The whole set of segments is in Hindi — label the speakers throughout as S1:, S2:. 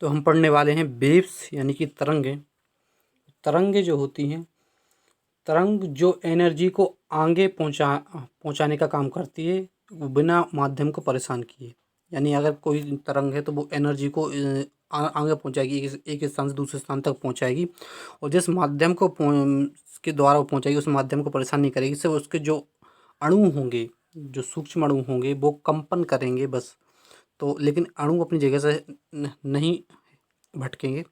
S1: तो हम पढ़ने वाले हैं वेव्स यानी कि तरंगें। तरंगें जो होती हैं, तरंग जो एनर्जी को आगे पहुंचाने का काम करती है, वो बिना माध्यम को परेशान किए। यानी अगर कोई तरंग है तो वो एनर्जी को आगे पहुंचाएगी, एक स्थान से दूसरे स्थान तक पहुंचाएगी, और जिस माध्यम को के द्वारा वो पहुंचाएगी उस माध्यम को परेशान नहीं करेगी। सिर्फ उसके जो अणु होंगे, जो सूक्ष्म अणु होंगे, वो कंपन करेंगे बस। तो लेकिन अणु अपनी जगह से नहीं भटकेंगे,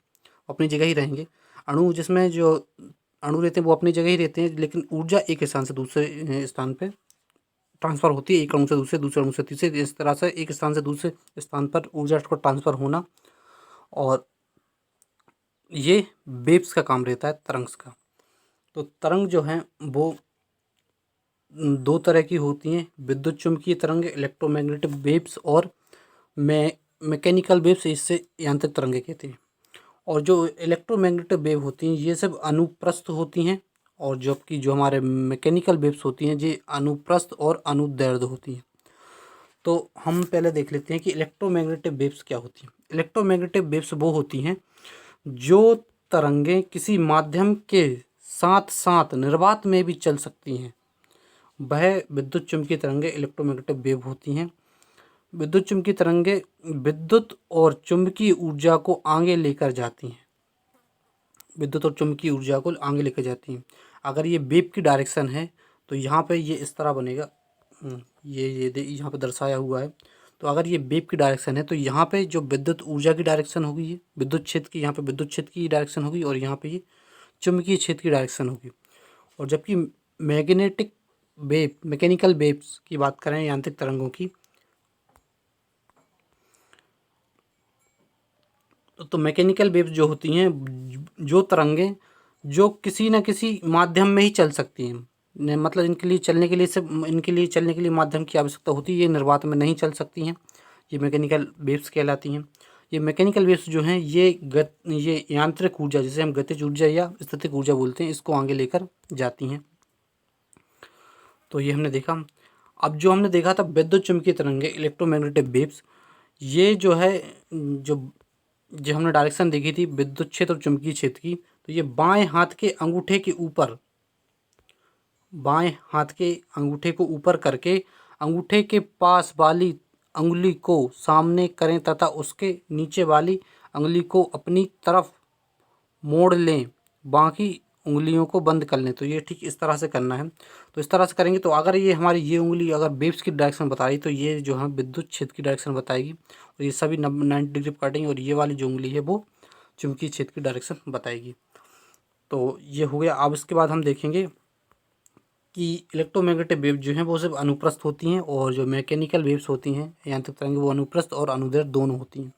S1: अपनी जगह ही रहेंगे। अणु जिसमें जो अणु रहते हैं वो अपनी जगह ही रहते हैं, लेकिन ऊर्जा एक स्थान से दूसरे स्थान पे ट्रांसफ़र होती है, एक अणु से दूसरे, दूसरे अणु से तीसरे, इस तरह से एक स्थान से दूसरे स्थान पर ऊर्जा को ट्रांसफ़र होना। और ये वेव्स का काम रहता है, तरंग्स का। तो तरंग जो है वो दो तरह की होती हैं, विद्युत चुम्बकीय तरंग, इलेक्ट्रोमैग्नेटिक वेव्स, और मैकेनिकल वेव्स, इससे यांत्रिक तरंगें कहते हैं। और जो इलेक्ट्रोमैग्नेटिक वेव होती हैं ये सब अनुप्रस्थ होती हैं, और जबकि जो हमारे मैकेनिकल वेव्स होती हैं ये अनुप्रस्थ और अनुदैर्ध्य होती हैं। तो हम पहले देख लेते हैं कि इलेक्ट्रोमैग्नेटिक वेव्स क्या होती हैं। इलेक्ट्रोमैग्नेटिक वेव्स वो होती हैं जो तरंगें किसी माध्यम के साथ साथ निर्वात में भी चल सकती हैं, वह विद्युत चुम्बकीय तरंगें इलेक्ट्रोमैग्नेटिक वेव होती हैं। विद्युत चुम्बकीय तरंगें विद्युत और चुम्बकीय ऊर्जा को आगे लेकर जाती हैं, विद्युत और चुम्बकीय ऊर्जा को आगे लेकर जाती हैं। अगर ये वेव की डायरेक्शन है तो यहाँ पे ये इस तरह बनेगा, ये यहाँ पे दर्शाया हुआ है। तो अगर ये वेव की डायरेक्शन है तो यहाँ पे जो विद्युत ऊर्जा की डायरेक्शन होगी, ये विद्युत क्षेत्र की, यहाँ पे विद्युत क्षेत्र की डायरेक्शन होगी, और यहाँ पे ये चुम्बकीय क्षेत्र की डायरेक्शन होगी। और जबकि मैग्नेटिक वेव, मैकेनिकल वेव्स की बात करें, यांत्रिक तरंगों की, तो मैकेनिकल वेव्स जो होती हैं, जो तरंगें जो किसी न किसी माध्यम में ही चल सकती हैं, मतलब इनके लिए चलने के लिए माध्यम की आवश्यकता होती है, ये निर्वात में नहीं चल सकती हैं, ये मैकेनिकल वेव्स कहलाती हैं। ये मैकेनिकल वेव्स जो हैं ये यांत्रिक ऊर्जा, जिसे हम गतिज ऊर्जा या स्थितिक ऊर्जा बोलते हैं, इसको आगे लेकर जाती हैं। तो ये हमने देखा। अब जो हमने देखा था विद्युत चुम्बकीय तरंगें, इलेक्ट्रोमैग्नेटिक वेव्स, ये जो है, जो हमने डायरेक्शन देखी थी विद्युत क्षेत्र और चुंबकीय क्षेत्र की, तो ये बाएं हाथ के अंगूठे को ऊपर करके अंगूठे के पास वाली अंगुली को सामने करें तथा उसके नीचे वाली अंगुली को अपनी तरफ मोड़ लें, बाकी उंगलियों को बंद कर लें। तो ये ठीक इस तरह से करना है। तो इस तरह से करेंगे तो अगर ये हमारी ये उंगली अगर वेव्स की डायरेक्शन बता रही तो ये जो है विद्युत क्षेत्र की डायरेक्शन बताएगी, और ये सभी 90 डिग्री पर काटेंगे, और ये वाली जो उंगली है वो चुंबकीय क्षेत्र की डायरेक्शन बताएगी। तो ये हो गया। अब इसके बाद हम देखेंगे कि इलेक्ट्रोमैग्नेटिक वेव जो हैं वो सिर्फ अनुप्रस्थ होती हैं, और जो मैकेनिकल वेव्स होती हैं, यांत्रिक तरंगें, वो अनुप्रस्थ और अनुदैर्ध्य दोनों होती हैं।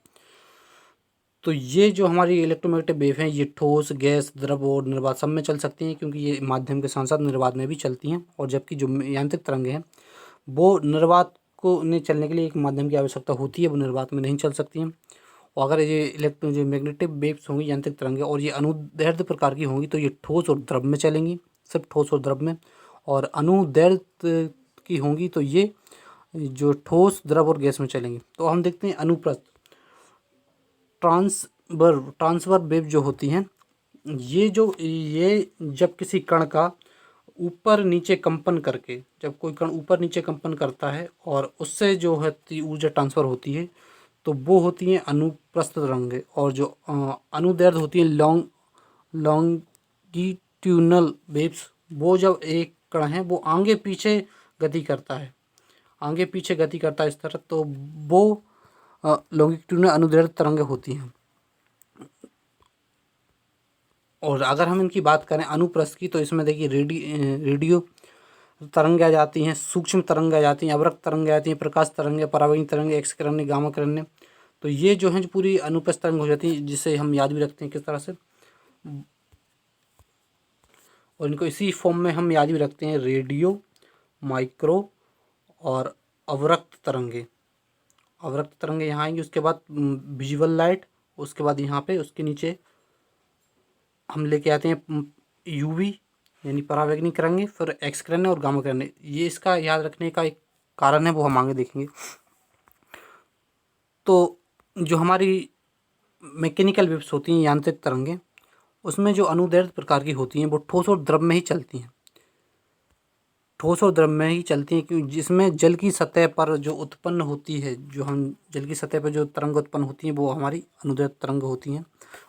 S1: तो ये जो हमारी इलेक्ट्रोमैग्नेटिक वेव हैं ये ठोस, गैस, द्रव और निर्वात सब में चल सकती हैं, क्योंकि ये माध्यम के साथ साथ निर्वात में भी चलती हैं। और जबकि जो यांत्रिक तरंगें हैं वो निर्वात को ने चलने के लिए एक माध्यम की आवश्यकता होती है, वो निर्वात में नहीं चल सकती हैं। और अगर ये जो मैग्नेटिक वेव्स होंगी, यांत्रिक तरंगें, और ये अनुदैर्ध्य प्रकार की होंगी तो ये ठोस और द्रव में चलेंगी, सिर्फ ठोस और द्रव में। और अनुदैर्ध्य की होंगी तो ये जो ठोस, द्रव और गैस में चलेंगी। तो हम देखते हैं अनुप्रस्थ ट्रांसवर्स वेव जो होती हैं, ये जब किसी कण का ऊपर नीचे कंपन करके, जब कोई कण ऊपर नीचे कंपन करता है और उससे जो है ऊर्जा ट्रांसफ़र होती है, तो वो होती हैं अनुप्रस्थ तरंगें। और जो अनुदैर्ध्य होती हैं, लॉन्गिट्यूडनल वेव्स, वो जब एक कण है वो आगे पीछे गति करता है, इस तरह, तो वो लॉन्गिट्यूडनल अनुदैर्ध्य तरंगें होती हैं। और अगर हम इनकी बात करें अनुप्रस्थ की, तो इसमें देखिए रेडियो तरंगें आ जाती हैं, सूक्ष्म तरंगें आ जाती हैं, अवरक्त तरंगें आ जाती हैं, प्रकाश तरंगें, परावैंगिक तरंगें, एक्स किरणें, गामा किरणें। तो ये जो हैं पूरी अनुप्रस्थ तरंग हो जाती है, जिसे हम याद भी रखते हैं किस तरह से, और इनको इसी फॉर्म में हम याद भी रखते हैं, रेडियो, माइक्रो और अवरक्त तरंगें। अवरक्त तरंगें यहाँ आएंगी, उसके बाद विजुअल लाइट, उसके बाद यहाँ पे उसके नीचे हम लेके आते हैं यूवी यानी परावैंगिक तरंगें, फिर एक्स किरणें और गामा किरणें। ये इसका याद रखने का एक कारण है, वो हम आगे देखेंगे। तो जो हमारी मैकेनिकल वेव्स होती हैं, यांत्रिक तरंगें, उसमें जो अनुदैर्ध्य प्रकार की होती हैं वो ठोस और द्रव में ही चलती हैं। ठोस और द्रव में ही चलती हैं, क्योंकि जिसमें जल की सतह पर जो उत्पन्न होती है, जो हम जल की सतह पर जो तरंग उत्पन्न होती हैं वो हमारी अनुदैर्ध्य तरंग होती हैं।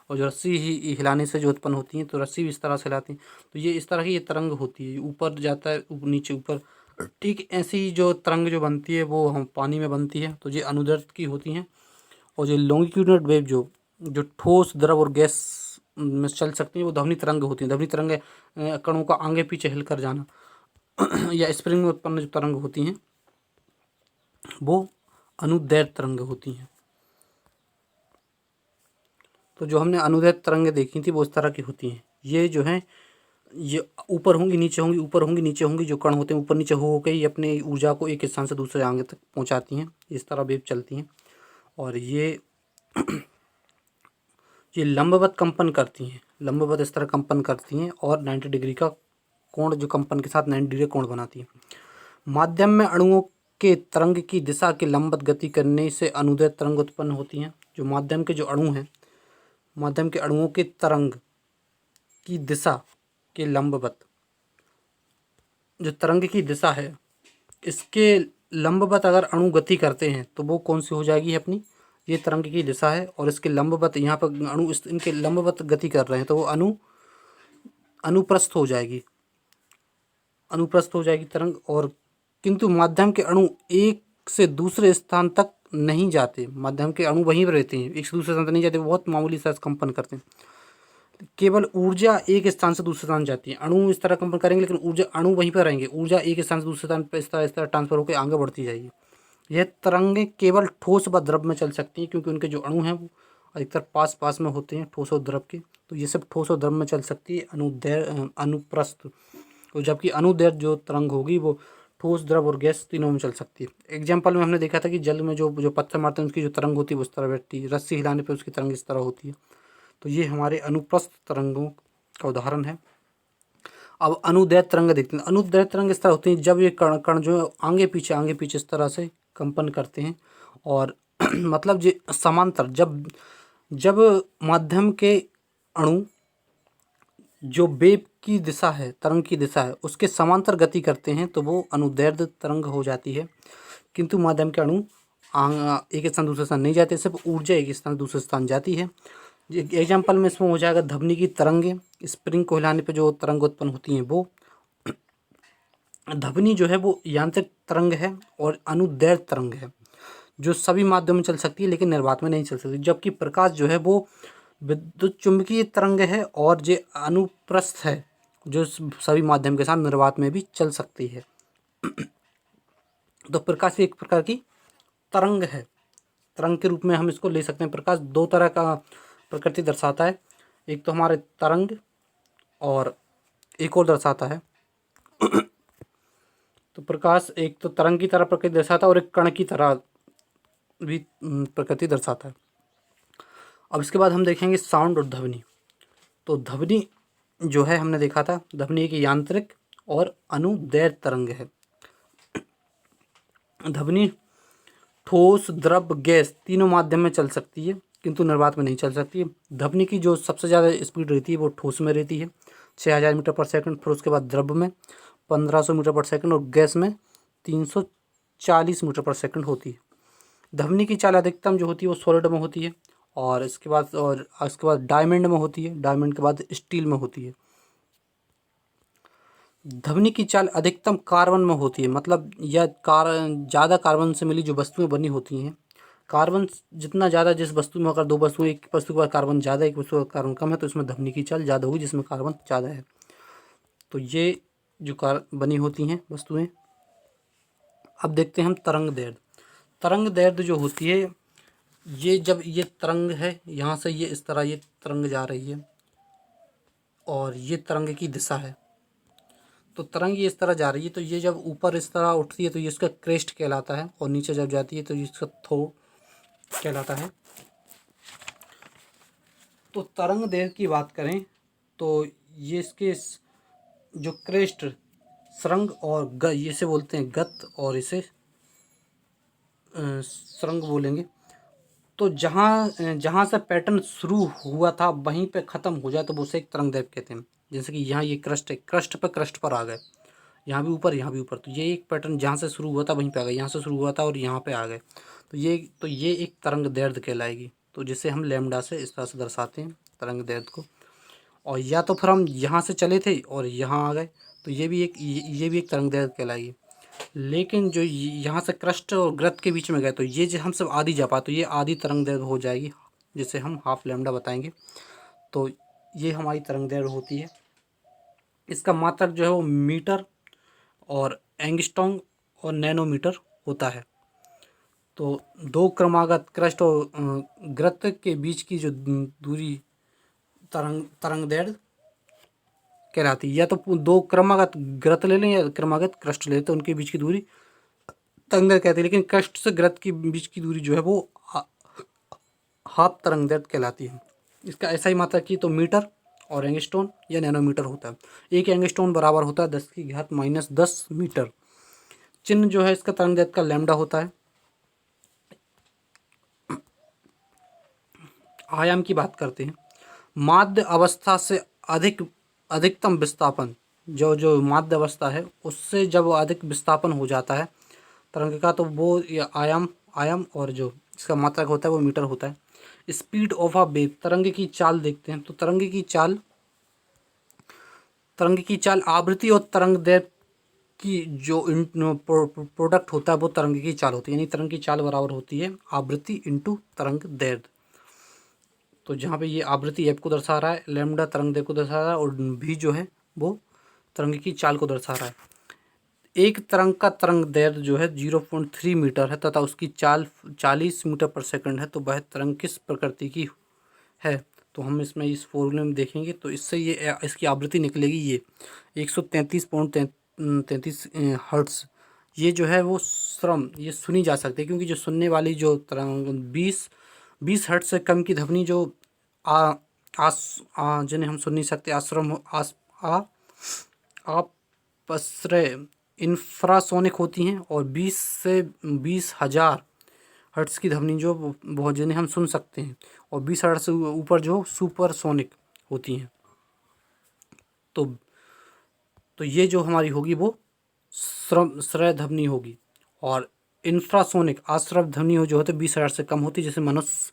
S1: और जो रस्सी ही हिलाने से जो उत्पन्न होती हैं, तो रस्सी भी इस तरह से हिलाती हैं, तो ये इस तरह की ये तरंग होती है, ऊपर जाता है नीचे ऊपर। ठीक ऐसी ही जो तरंग जो बनती है वो हम पानी में बनती है, तो ये अनुदैर्ध्य की होती हैं। और जो लॉन्गिट्यूडिनल वेव जो जो ठोस द्रव और गैस में चल सकती है वो ध्वनि तरंग होती है। ध्वनि तरंग कणों का आगे पीछे हिलकर जाना या स्प्रिंग में उत्पन्न जो तरंग होती हैं वो अनुदैर्ध्य तरंग होती हैं। तो जो हमने अनुदैर्ध्य तरंगें देखी थी वो इस तरह की होती हैं। ये जो हैं ये ऊपर होंगी नीचे होंगी, ऊपर होंगी नीचे होंगी, जो कण होते हैं ऊपर नीचे हो के ये अपने ऊर्जा को एक स्थान से दूसरे आगे तक पहुंचाती हैं। इस तरह वेव चलती हैं। और ये लंबवत कंपन करती हैं, लंबवत इस तरह कंपन करती हैं और 90 डिग्री का कोण, जो कंपन के साथ 90 डिग्री कोण बनाती है। माध्यम में अणुओं के तरंग की दिशा के लंबवत गति करने से अनुदैर्ध्य तरंग उत्पन्न होती हैं। जो माध्यम के जो अणु हैं, माध्यम के अणुओं के तरंग की दिशा के लंबवत, जो तरंग की दिशा है इसके लंबवत अगर अणु गति करते हैं तो वो कौन सी हो जाएगी अपनी, ये तरंग की दिशा है और इसके लंबवत यहाँ पर अणु इनके लंबवत गति कर रहे हैं, तो वो अनुप्रस्थ हो जाएगी, अनुप्रस्थ हो जाएगी तरंग। और किंतु माध्यम के अणु एक से दूसरे स्थान तक नहीं जाते, माध्यम के अणु वहीं पर रहते हैं, एक से दूसरे स्थान तक नहीं जाते, बहुत मामूली सा कंपन करते हैं। केवल ऊर्जा एक स्थान से दूसरे स्थान जाती है, अणु इस तरह कंपन करेंगे लेकिन ऊर्जा अणु वहीं पर रहेंगे, ऊर्जा एक स्थान से दूसरे स्थान पर इस तरह ट्रांसफर होकर आगे बढ़ती जाएगी। यह तरंगें केवल ठोस व द्रव में चल सकती हैं, क्योंकि उनके जो अणु हैं वो अधिकतर पास पास में होते हैं, ठोस और द्रव के, तो ये सब ठोस और द्रव में चल सकती है अनुप्रस्थ। तो जबकि अनुदैर्ध्य जो तरंग होगी वो ठोस द्रव और गैस तीनों में चल सकती है। एग्जाम्पल में हमने देखा था कि जल में जो जो पत्थर मारते हैं उसकी जो तरंग होती है वो इस तरह बैठती है, रस्सी हिलाने पर उसकी तरंग इस तरह होती है। तो ये हमारे अनुप्रस्थ तरंगों का उदाहरण है। अब अनुदैर्ध्य तरंग देखते हैं। अनुदैर्ध्य तरंग इस तरह होती है जब ये कण कण जो आगे पीछे इस तरह से कंपन करते हैं और मतलब जो समांतर, जब माध्यम के अणु जो वेव की दिशा है, तरंग की दिशा है, उसके समांतर गति करते हैं तो वो अनुदैर्ध्य तरंग हो जाती है। किंतु माध्यम के अणु एक स्थान दूसरे स्थान नहीं जाते, सिर्फ ऊर्जा एक स्थान दूसरे स्थान जाती है। एग्जाम्पल में इसमें हो जाएगा ध्वनि की तरंगें, स्प्रिंग को हिलाने पर जो तरंग उत्पन्न होती हैं वो। ध्वनि जो है वो यांत्रिक तरंग है और अनुदैर्ध्य तरंग है, जो सभी माध्यम में चल सकती है लेकिन निर्वात में नहीं चल सकती। जबकि प्रकाश जो है वो विद्युत चुंबकीय तरंग है और जो अनुप्रस्थ है, जो सभी माध्यम के साथ निर्वात में भी चल सकती है। तो प्रकाश भी एक प्रकार की तरंग है, तरंग के रूप में हम इसको ले सकते हैं। प्रकाश दो तरह का प्रकृति दर्शाता है, एक तो हमारे तरंग और एक और दर्शाता है। तो प्रकाश एक तो तरंग की तरह प्रकृति दर्शाता है और एक कण की तरह भी प्रकृति दर्शाता है। अब इसके बाद हम देखेंगे साउंड और ध्वनि। तो ध्वनि जो है हमने देखा था, ध्वनि एक यांत्रिक और अनुदैर्ध्य तरंग है। ध्वनि ठोस द्रव गैस तीनों माध्यम में चल सकती है किंतु निर्वात में नहीं चल सकती है। ध्वनि की जो सबसे ज़्यादा स्पीड रहती है वो ठोस में रहती है 6000 मीटर पर सेकंड, फिर उसके बाद द्रव में 1500 मीटर पर सेकंड और गैस में 340 मीटर पर सेकंड होती है। ध्वनि की चाल अधिकतम जो होती है वो सॉलिड में होती है और इसके बाद डायमंड में होती है, डायमंड के बाद स्टील में होती है। ध्वनि की चाल अधिकतम कार्बन में होती है, मतलब यह ज़्यादा कार्बन से मिली जो वस्तुएं बनी होती हैं, कार्बन जितना ज़्यादा जिस वस्तु में, अगर दो वस्तुएं, एक वस्तु के पास कार्बन ज़्यादा एक वस्तु का कार्बन कम है तो इसमें ध्वनि की चाल ज़्यादा होगी जिसमें कार्बन ज़्यादा है। तो ये जो बनी होती हैं वस्तुएं। अब देखते हैं हम तरंग दैर्ध्य। तरंग दैर्ध्य जो होती है, ये जब ये तरंग है यहाँ से ये इस तरह ये तरंग जा रही है और ये तरंग की दिशा है, तो तरंग ये इस तरह जा रही है, तो ये जब ऊपर इस तरह उठती है तो ये इसका क्रेस्ट कहलाता है और नीचे जब जाती है तो ये इसका थ्रो कहलाता है। तो तरंग दैर्ध्य की बात करें तो ये इसके जो क्रेस्ट सरंग और इसे बोलते हैं गत और इसे सरंग बोलेंगे। तो जहाँ जहाँ से पैटर्न शुरू हुआ था वहीं पे ख़त्म हो जाए तो वो उसे एक तरंग दैर्ध्य कहते हैं। जैसे कि यहाँ ये क्रस्ट है, क्रस्ट पर आ गए, यहाँ भी ऊपर, यहाँ भी ऊपर, तो ये एक पैटर्न जहाँ से शुरू हुआ था वहीं पे आ गए, यहाँ से शुरू हुआ था और यहाँ पे आ गए, तो ये एक तरंग दैर्ध्य कहलाएगी। तो जिसे हम लैम्ब्डा से इस तरह से दर्शाते हैं तरंग दैर्ध्य को। और या तो फिर हम यहाँ से चले थे और यहाँ आ गए, तो ये भी एक तरंग दैर्ध्य कहलाएगी। लेकिन जो यहाँ से क्रस्ट और ग्रत के बीच में गए तो ये जो हम सब आधी जा पाए, तो ये आधी तरंग दैर्ध्य हो जाएगी, जिसे हम हाफ लैम्ब्डा बताएंगे। तो ये हमारी तरंग दैर्ध्य होती है। इसका मात्रक जो है वो मीटर और एंगस्ट्रॉम और नैनोमीटर होता है। तो दो क्रमागत क्रस्ट और ग्रत के बीच की जो दूरी तरंग दैर्ध्य कहलाती है। या तो दो क्रमागत ग्रत ले लें या क्रमागत क्रस्ट ले लें, तो उनके बीच की दूरी तरंग दैर्ध्य कहती है। लेकिन क्रस्ट से ग्रत के बीच की दूरी जो है वो हाफ तरंग दैर्ध्य कहलाती है। इसका ऐसा ही मात्रक की तो मीटर और एंगस्ट्रॉम या नैनोमीटर होता है। एक एंगस्ट्रॉम बराबर होता है 10⁻⁻10 मीटर। चिन्ह जो है इसका तरंग दैर्ध्य का लैम्ब्डा होता है। आयाम की बात करते हैं। माध्य अवस्था से अधिकतम विस्थापन, जो माध्य अवस्था है उससे जब अधिक विस्थापन हो जाता है तरंग का, तो वो आयाम और जो इसका मात्रक होता है वो मीटर होता है। स्पीड ऑफ अ वेव, तरंग की चाल देखते हैं। तो तरंग की चाल आवृत्ति और तरंग दैर्ध्य की जो प्रोडक्ट होता है वो तरंग की चाल होती है। यानी तरंग की चाल बराबर होती है आवृत्ति इंटू तरंग दैर्ध्य। तो जहाँ पे ये आवृत्ति एफ को दर्शा रहा है, लैम्ब्डा तरंग दैर्ध्य को दर्शा रहा है और भी जो है वो तरंग की चाल को दर्शा रहा है। एक तरंग का तरंग दैर्ध्य जो है 0.3 मीटर है तथा उसकी चाल 40 मीटर पर सेकंड है, तो वह तरंग किस प्रकृति की है। तो हम इसमें इस फॉर्मूले में देखेंगे तो इससे ये इसकी आवृत्ति निकलेगी ये 133.33 हर्ट्ज़। ये जो है वो श्रम ये सुनी जा सकती है, क्योंकि जो सुनने वाली जो तरंग 20 हर्ट्ज़ से कम की ध्वनि जो जिन्हें हम सुन नहीं सकते, अपश्रय इंफ्रासोनिक होती हैं, और 20 से 20,000 हर्ट्ज़ की ध्वनि जो बहुत जिन्हें हम सुन सकते हैं, और 20 हर्ट्ज़ से ऊपर जो सुपरसोनिक होती हैं। तो ये जो हमारी होगी वो श्रय ध्वनि होगी, और इंफ्रासोनिक आश्रव ध्वनि जो होती है 20 हर्ट्ज़ से कम होती है, जिसे मनुष्य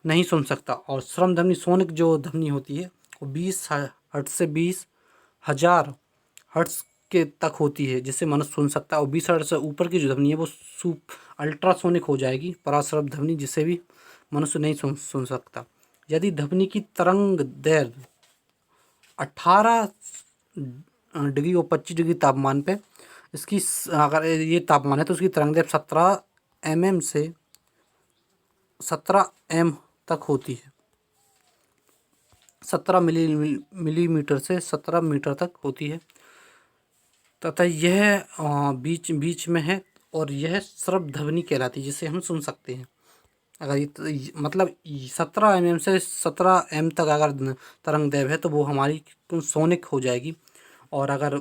S1: नहीं सुन सकता। और श्रम ध्वनि सोनिक जो ध्वनि होती है वो 20 हर्ट्ज़ से 20,000 हर्ट्ज़ के तक होती है, जिसे मनुष्य सुन सकता है। और 20 हर्ट्ज़ से ऊपर की जो ध्वनि है वो अल्ट्रासोनिक हो जाएगी, पराश्रव ध्वनि, जिसे भी मनुष्य नहीं सुन सकता। यदि ध्वनि की तरंग दैर्ध्य 18 डिग्री और 25 डिग्री तापमान पे इसकी अगर ये तापमान है तो उसकी तरंग दैर्ध्य 17 एम तक होती है। 17 मिलीमीटर से 17 मीटर तक होती है, तथा यह बीच में है, और यह श्रव्य ध्वनि कहलाती है, जिसे हम सुन सकते हैं। अगर मतलब 17 mm से 17 m तक अगर तरंग दैर्ध्य है तो वो हमारी सोनिक हो जाएगी। और अगर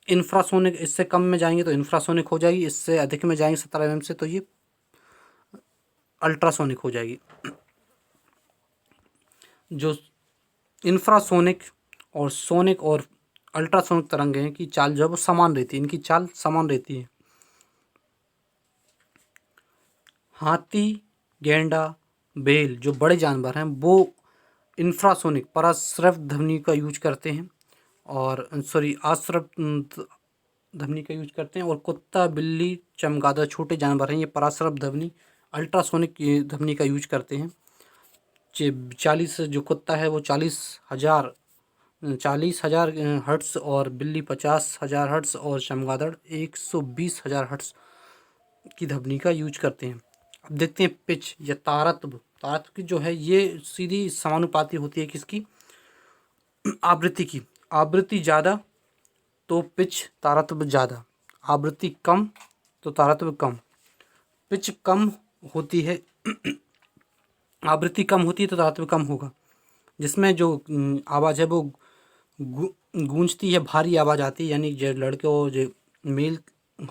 S1: इंफ्रासोनिक इससे कम में जाएंगे तो इंफ्रासोनिक हो जाएगी, इससे अधिक में जाएंगे 17 mm से तो ये अल्ट्रासोनिक हो जाएगी। जो इंफ्रासोनिक और सोनिक और अल्ट्रासोनिक तरंगे हैं की चाल जो है वो समान रहती है, इनकी चाल समान रहती है। हाथी, गेंडा, बेल जो बड़े जानवर हैं वो इंफ्रासोनिक पराश्रव ध्वनि का यूज करते हैं, और आश्रव ध्वनि का यूज करते हैं। और कुत्ता, बिल्ली, चमगादड़ छोटे जानवर हैं, ये पराश्रव ध्वनि अल्ट्रासोनिक ध्वनि का यूज करते हैं। 40 जो कुत्ता है वो 40,000 हर्ट्ज़, और बिल्ली 50,000 हर्ट्ज़, और चमगादड़ 120,000 हर्ट्ज़ की ध्वनि का यूज करते हैं। अब देखते हैं पिच या तारत्व की जो है ये सीधी समानुपाती होती है किसकी, आवृत्ति की। आवृत्ति ज़्यादा तो पिच तारत्व ज़्यादा, आवृत्ति कम तो तारत्व कम। पिच कम होती है आवृत्ति कम होती है तो तारत्व कम होगा। जिसमें जो आवाज़ है वो गूंजती है, भारी आवाज़ आती है, यानी जो लड़के और जो मेल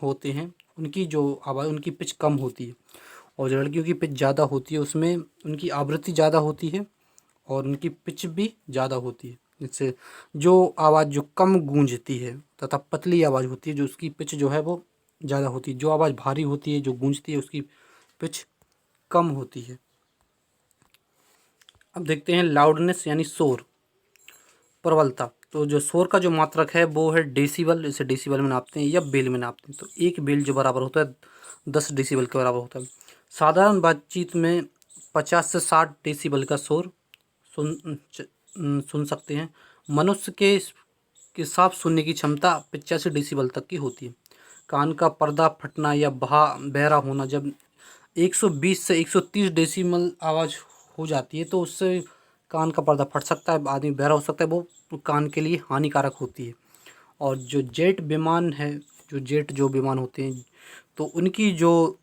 S1: होते हैं उनकी जो आवाज़ उनकी पिच कम होती है। और जो लड़कियों की पिच ज़्यादा होती है उसमें उनकी आवृत्ति ज़्यादा होती है और उनकी पिच भी ज़्यादा होती है, जिससे जो आवाज़ जो कम गूंजती है तथा पतली आवाज़ होती है जो उसकी पिच जो है वो ज़्यादा होती है। जो आवाज़ भारी होती है जो गूंजती है उसकी पिच कम होती है। अब देखते हैं लाउडनेस यानी शोर, प्रबलता। तो जो शोर का जो मात्रक है वो है डेसिबल, इसे डेसिबल में नापते हैं या बेल में नापते हैं। तो एक बेल जो बराबर होता है 10 डेसिबल के बराबर होता है। साधारण बातचीत में 50 से 60 डेसिबल का शोर सुन सकते हैं। मनुष्य के साफ सुनने की क्षमता 85 डेसिबल तक की होती है। कान का पर्दा फटना या बहरा होना जब 120 से 130 डेसिबल आवाज़ हो जाती है तो उससे कान का पर्दा फट सकता है, आदमी बहरा हो सकता है, वो कान के लिए हानिकारक होती है। और जो जेट विमान है, जो विमान होते हैं तो उनकी जो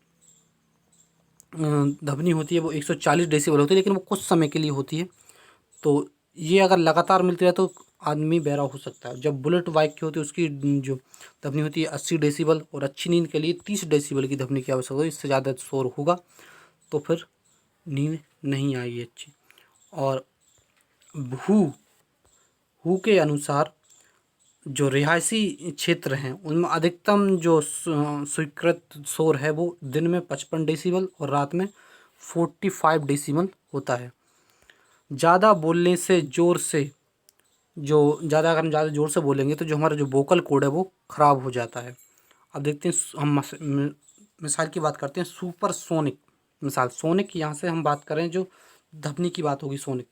S1: ध्वनि होती है वो 140 डेसिबल होती है, लेकिन वो कुछ समय के लिए होती है। तो ये अगर लगातार मिलती रहे तो आदमी बहरा हो सकता है। जब बुलेट बाइक की होती है उसकी जो ध्वनि होती है 80 डेसिबल और अच्छी नींद के लिए 30 डेसिबल की ध्वनि की आवश्यकता होती है। इससे ज़्यादा शोर होगा तो फिर नींद नहीं आएगी अच्छी। और हू हू के अनुसार जो रिहायशी क्षेत्र हैं उनमें अधिकतम जो स्वीकृत शोर है वो दिन में 55 डेसिबल और रात में 45 डेसिबल होता है। ज़्यादा बोलने से ज़ोर से जो ज़्यादा अगर हम ज़्यादा ज़ोर से बोलेंगे तो जो हमारा जो वोकल कॉर्ड है वो ख़राब हो जाता है। अब देखते हैं हम मिसाल की बात करते हैं सुपरसोनिक मिसाल। सोनिक यहाँ से हम बात करें जो ध्वनि की बात होगी सोनिक।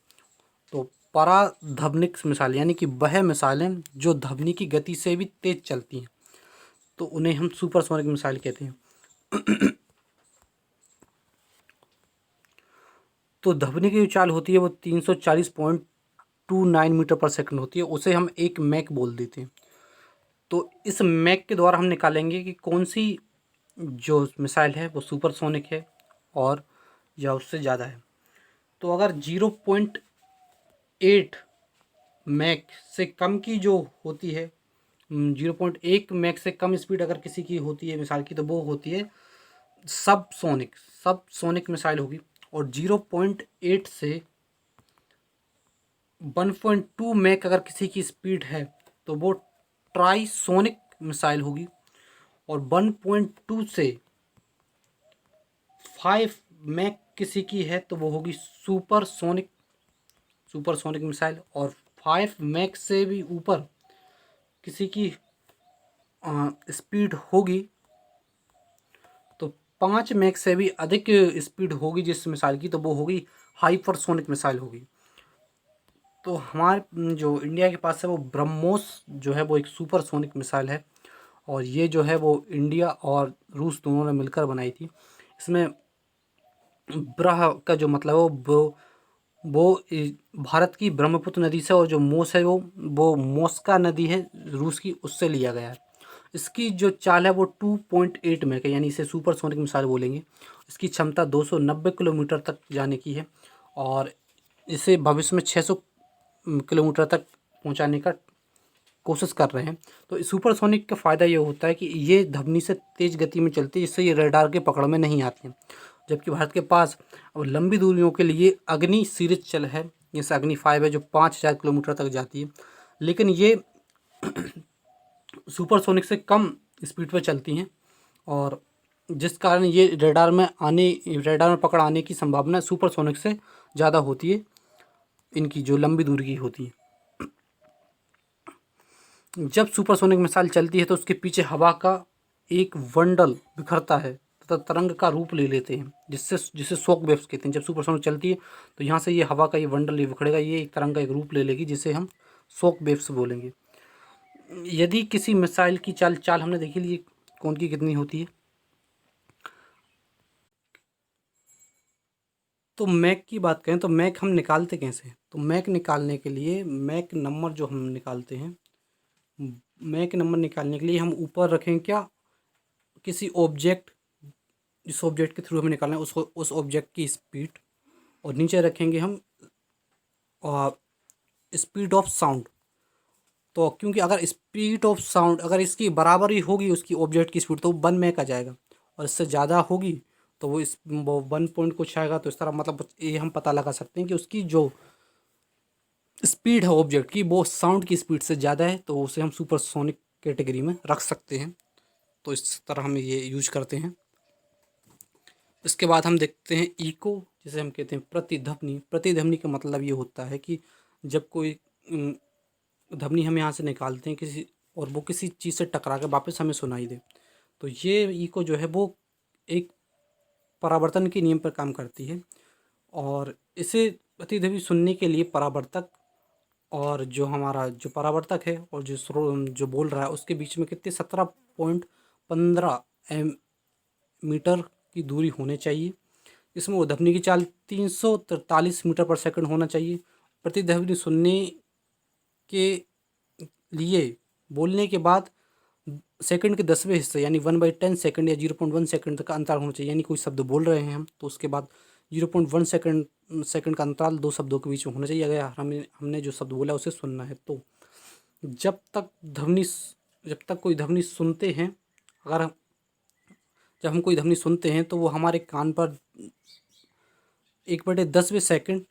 S1: तो पराध्वनिक मिसाल यानी कि वह मिसालें जो ध्वनि की गति से भी तेज चलती हैं तो उन्हें हम सुपरसोनिक मिसाइल कहते हैं। तो ध्वनि की जो चाल होती है वो 340.29 मीटर पर सेकंड होती है, उसे हम एक मैक बोल देते हैं। तो इस मैक के द्वारा हम निकालेंगे कि कौन सी जो मिसाइल है वो सुपरसोनिक है और या उससे ज़्यादा है। तो अगर 0.8 मैक से कम की जो होती है 0.1 मैक से कम स्पीड अगर किसी की होती है मिसाइल की तो वो होती है सब सोनिक मिसाइल होगी। और 0.8 से 1.2 मैक अगर किसी की स्पीड है तो वो ट्राइसोनिक मिसाइल होगी। और 1.2 से 5 मैक किसी की है तो वो होगी सुपरसोनिक मिसाइल। और 5 मैक से भी ऊपर किसी की स्पीड होगी तो 5 मैक से भी अधिक स्पीड होगी जिस मिसाइल की तो वो होगी हाइपरसोनिक मिसाइल होगी। तो हमारे जो इंडिया के पास है वो ब्रह्मोस जो है वो एक सुपरसोनिक मिसाइल है और ये जो है वो इंडिया और रूस दोनों ने मिलकर बनाई थी। इसमें ब्रह का जो मतलब है भारत की ब्रह्मपुत्र नदी से और जो मोस है वो मोस्का नदी है रूस की, उससे लिया गया है। इसकी जो चाल है वो 2.8 मैक है, यानी इसे सुपरसोनिक मिसाइल बोलेंगे। इसकी क्षमता 290 किलोमीटर तक जाने की है और इसे भविष्य में 600 किलोमीटर तक पहुंचाने का कोशिश कर रहे हैं। तो सुपरसोनिक का फ़ायदा ये होता है कि ये ध्वनि से तेज़ गति में चलती है जिससे ये रडार के पकड़ में नहीं आती हैं। जबकि भारत के पास अब लंबी दूरियों के लिए अग्नि सीरीज चल है, जैसे अग्नि 5 है जो 5000 किलोमीटर तक जाती है, लेकिन ये सुपरसोनिक से कम स्पीड पर चलती हैं और जिस कारण ये रडार में पकड़ आने की संभावना सुपरसोनिक से ज़्यादा होती है, इनकी जो लंबी दूरी की होती है। जब सुपरसोनिक मिसाइल चलती है तो उसके पीछे हवा का एक बंडल बिखरता है तथा तरंग का रूप ले लेते हैं जिसे शॉक वेव्स कहते हैं। जब सुपरसोनिक चलती है तो यहाँ से ये हवा का ये बंडल ये बिखरेगा, ये एक तरंग का एक रूप ले लेगी जिसे हम शॉक वेव्स बोलेंगे। यदि किसी मिसाइल की चाल हमने देखी ली कौन की कितनी होती है। तो मैक की बात करें तो मैक हम निकालते कैसे हैं? तो मैक निकालने के लिए मैक नंबर जो हम निकालते हैं, मैक नंबर निकालने के लिए हम ऊपर रखें क्या किसी ऑब्जेक्ट, जिस ऑब्जेक्ट के थ्रू हमें निकालना है उसको उस ऑब्जेक्ट की स्पीड, और नीचे रखेंगे हम स्पीड ऑफ साउंड। तो क्योंकि अगर स्पीड ऑफ साउंड अगर इसकी बराबर ही होगी उसकी ऑब्जेक्ट की स्पीड तो 1 मैक आ जाएगा और इससे ज़्यादा होगी तो वो इस वो 1 पॉइंट कुछ आएगा, तो इस तरह मतलब ये हम पता लगा सकते हैं कि उसकी जो स्पीड है ऑब्जेक्ट की वो साउंड की स्पीड से ज़्यादा है, तो उसे हम सुपरसोनिक कैटेगरी में रख सकते हैं। तो इस तरह हम ये यूज करते हैं। इसके बाद हम देखते हैं इको, जिसे हम कहते हैं प्रतिध्वनि। प्रतिध्वनि का मतलब ये होता है कि जब कोई ध्वनि हम यहाँ से निकालते हैं किसी, और वो किसी चीज़ से टकरा के वापस हमें सुनाई दे, तो ये इको जो है वो एक परावर्तन के नियम पर काम करती है। और इसे प्रतिध्वनि सुनने के लिए परावर्तक और जो हमारा जो परावर्तक है और जो बोल रहा है उसके बीच में कितने 17.15 मीटर की दूरी होनी चाहिए। इसमें ध्वनि की चाल 343 मीटर पर सेकंड होना चाहिए। प्रतिध्वनि सुनने के लिए बोलने के बाद सेकंड के 10वें हिस्से यानी 1/10 सेकंड या 0.1 सेकंड का अंतराल होना चाहिए। यानी कोई शब्द बोल रहे हैं हम, तो उसके बाद 0.1 सेकंड का अंतराल दो शब्दों के बीच में होना चाहिए। अगर हमने जो शब्द बोला उसे सुनना है तो जब तक कोई ध्वनि सुनते हैं, जब हम कोई ध्वनि सुनते हैं तो वो हमारे कान पर 1/10वें सेकंड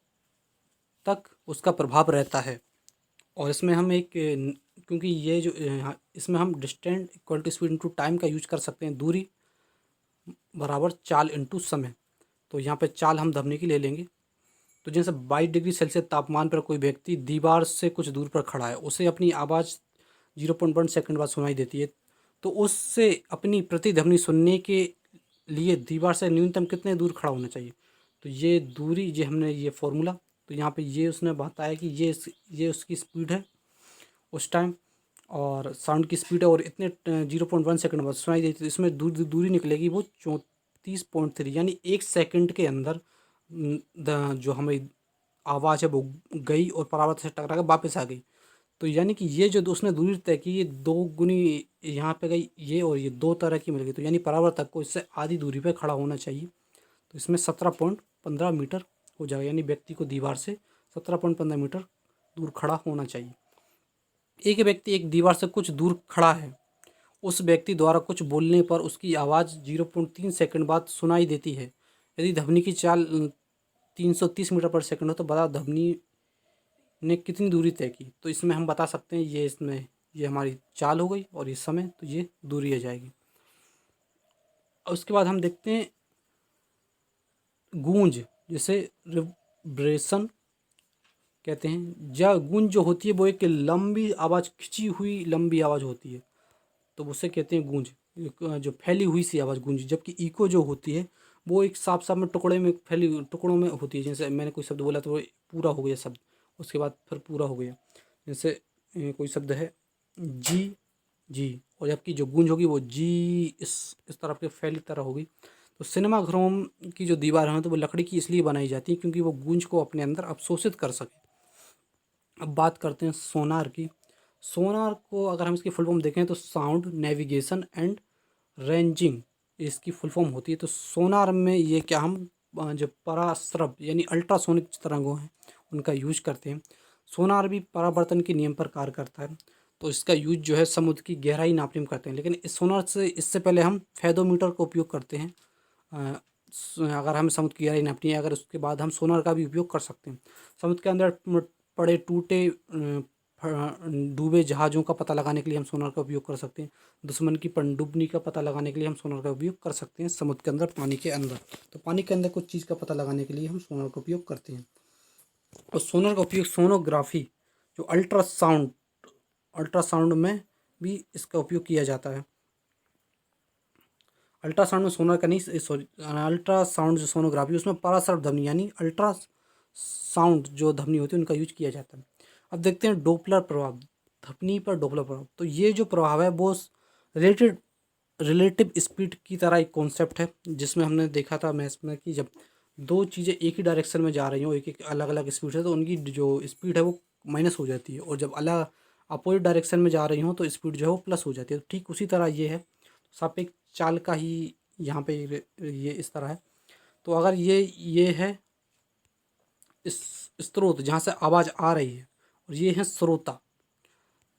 S1: तक उसका प्रभाव रहता है। और इसमें हम क्योंकि ये जो इसमें हम distance equal to speed into time का यूज कर सकते हैं। दूरी बराबर चाल इंटू समय। तो यहाँ पे चाल हम ध्वनि की ले लेंगे। तो जैसे 22 डिग्री सेल्सियस तापमान पर कोई व्यक्ति दीवार से कुछ दूर पर खड़ा है, उसे अपनी आवाज़ 0.1 सेकंड बाद सुनाई देती है, तो उससे अपनी प्रतिध्वनि सुनने के लिए दीवार से न्यूनतम कितने दूर खड़ा होना चाहिए। तो ये दूरी, ये हमने ये फॉर्मूला, तो यहाँ पे ये उसने बताया कि ये उसकी स्पीड है उस टाइम, और साउंड की स्पीड है, और इतने 0.1 सेकंड बाद सुनाई देती है। इसमें दूरी निकलेगी वो 34.3, यानी 1 सेकंड के अंदर जो हमें आवाज़ है वो गई और परावर्तक से टकरा कर वापस आ गई। तो यानी कि ये जो उसने दूरी तय की, ये 2 गुनी यहाँ पे गई ये, और ये 2 तरह की मिल गई। तो यानी परावर्तक को इससे आधी दूरी पे खड़ा होना चाहिए। तो इसमें 17.15 मीटर हो जाएगा, यानी व्यक्ति को दीवार से 17.15 मीटर दूर खड़ा होना चाहिए। एक व्यक्ति एक दीवार से कुछ दूर खड़ा है, उस व्यक्ति द्वारा कुछ बोलने पर उसकी आवाज़ 0.3 सेकंड बाद सुनाई देती है। यदि ध्वनि की चाल 330 मीटर पर सेकंड हो, तो बता ध्वनि ने कितनी दूरी तय की। तो इसमें हम बता सकते हैं ये हमारी चाल हो गई, और ये समय, तो ये दूरी आ जाएगी। और उसके बाद हम देखते हैं गूंज, जिसे रिवर्बरेशन कहते हैं। गूंज जो होती है वो एक लंबी आवाज़, खिंची हुई लंबी आवाज़ होती है, तो उसे कहते हैं गूंज, जो फैली हुई सी आवाज़ गूंज। जबकि इको जो होती है वो एक साफ साफ में टुकड़ों में होती है। जैसे मैंने कोई शब्द बोला तो वो पूरा हो गया शब्द, उसके बाद फिर पूरा हो गया। जैसे कोई शब्द है जी जी, और जबकि जो गूंज होगी वो जी इस तरफ के फैली तरह होगी। तो सिनेमा घरों की जो दीवार है तो वो लकड़ी की इसलिए बनाई जाती है क्योंकि वो गूंज को अपने अंदर अवशोषित कर सके। अब बात करते हैं सोनार की। सोनार को अगर हम इसकी फुल फॉर्म देखें तो साउंड नेविगेशन एंड रेंजिंग इसकी फुल फॉर्म होती है। तो सोनार में ये क्या हम जो पराश्रव यानी अल्ट्रासोनिक तरंगों हैं उनका यूज करते हैं। सोनार भी परावर्तन के नियम पर कार्य करता है, तो इसका यूज जो है समुद्र की गहराई नापने में करते हैं। लेकिन इस सोनार से इससे पहले हम फेदोमीटर का उपयोग करते हैं। अगर हमें समुद्र की गहराई नापनी है, अगर उसके बाद हम सोनार का भी उपयोग कर सकते हैं। समुद्र के अंदर पड़े टूटे डूबे जहाज़ों का पता लगाने के लिए हम सोनार का उपयोग कर सकते हैं। दुश्मन की पनडुब्बी का पता लगाने के लिए हम सोनार का उपयोग कर सकते हैं समुद्र के अंदर, पानी के अंदर। तो पानी के अंदर कुछ चीज़ का पता लगाने के लिए हम सोनार का उपयोग करते हैं। और सोनार का उपयोग सोनोग्राफी, जो अल्ट्रासाउंड में भी इसका उपयोग किया जाता है। अल्ट्रासाउंड में सोनार का नहीं, सॉरी, अल्ट्रासाउंड जो सोनोग्राफी उसमें पराश्रव ध्वनि यानी अल्ट्रासाउंड जो ध्वनि होती है उनका यूज किया जाता है। अब देखते हैं डोपलर प्रभाव, ध्वनि पर डोपलर प्रभाव। तो ये जो प्रभाव है वो रिलेटिव स्पीड की तरह एक कॉन्सेप्ट है, जिसमें हमने देखा था मैथ्स में कि जब दो चीज़ें एक ही डायरेक्शन में जा रही हो, एक एक अलग अलग स्पीड से, तो उनकी जो स्पीड है वो माइनस हो जाती है, और जब अलग अपोजिट डायरेक्शन में जा रही हो तो स्पीड जो है वो प्लस हो जाती है। तो ठीक उसी तरह ये है, सापेक्ष चाल का ही यहाँ पे ये इस तरह है। तो अगर ये है इस स्रोत जहाँ से आवाज़ आ रही है, और ये है श्रोता।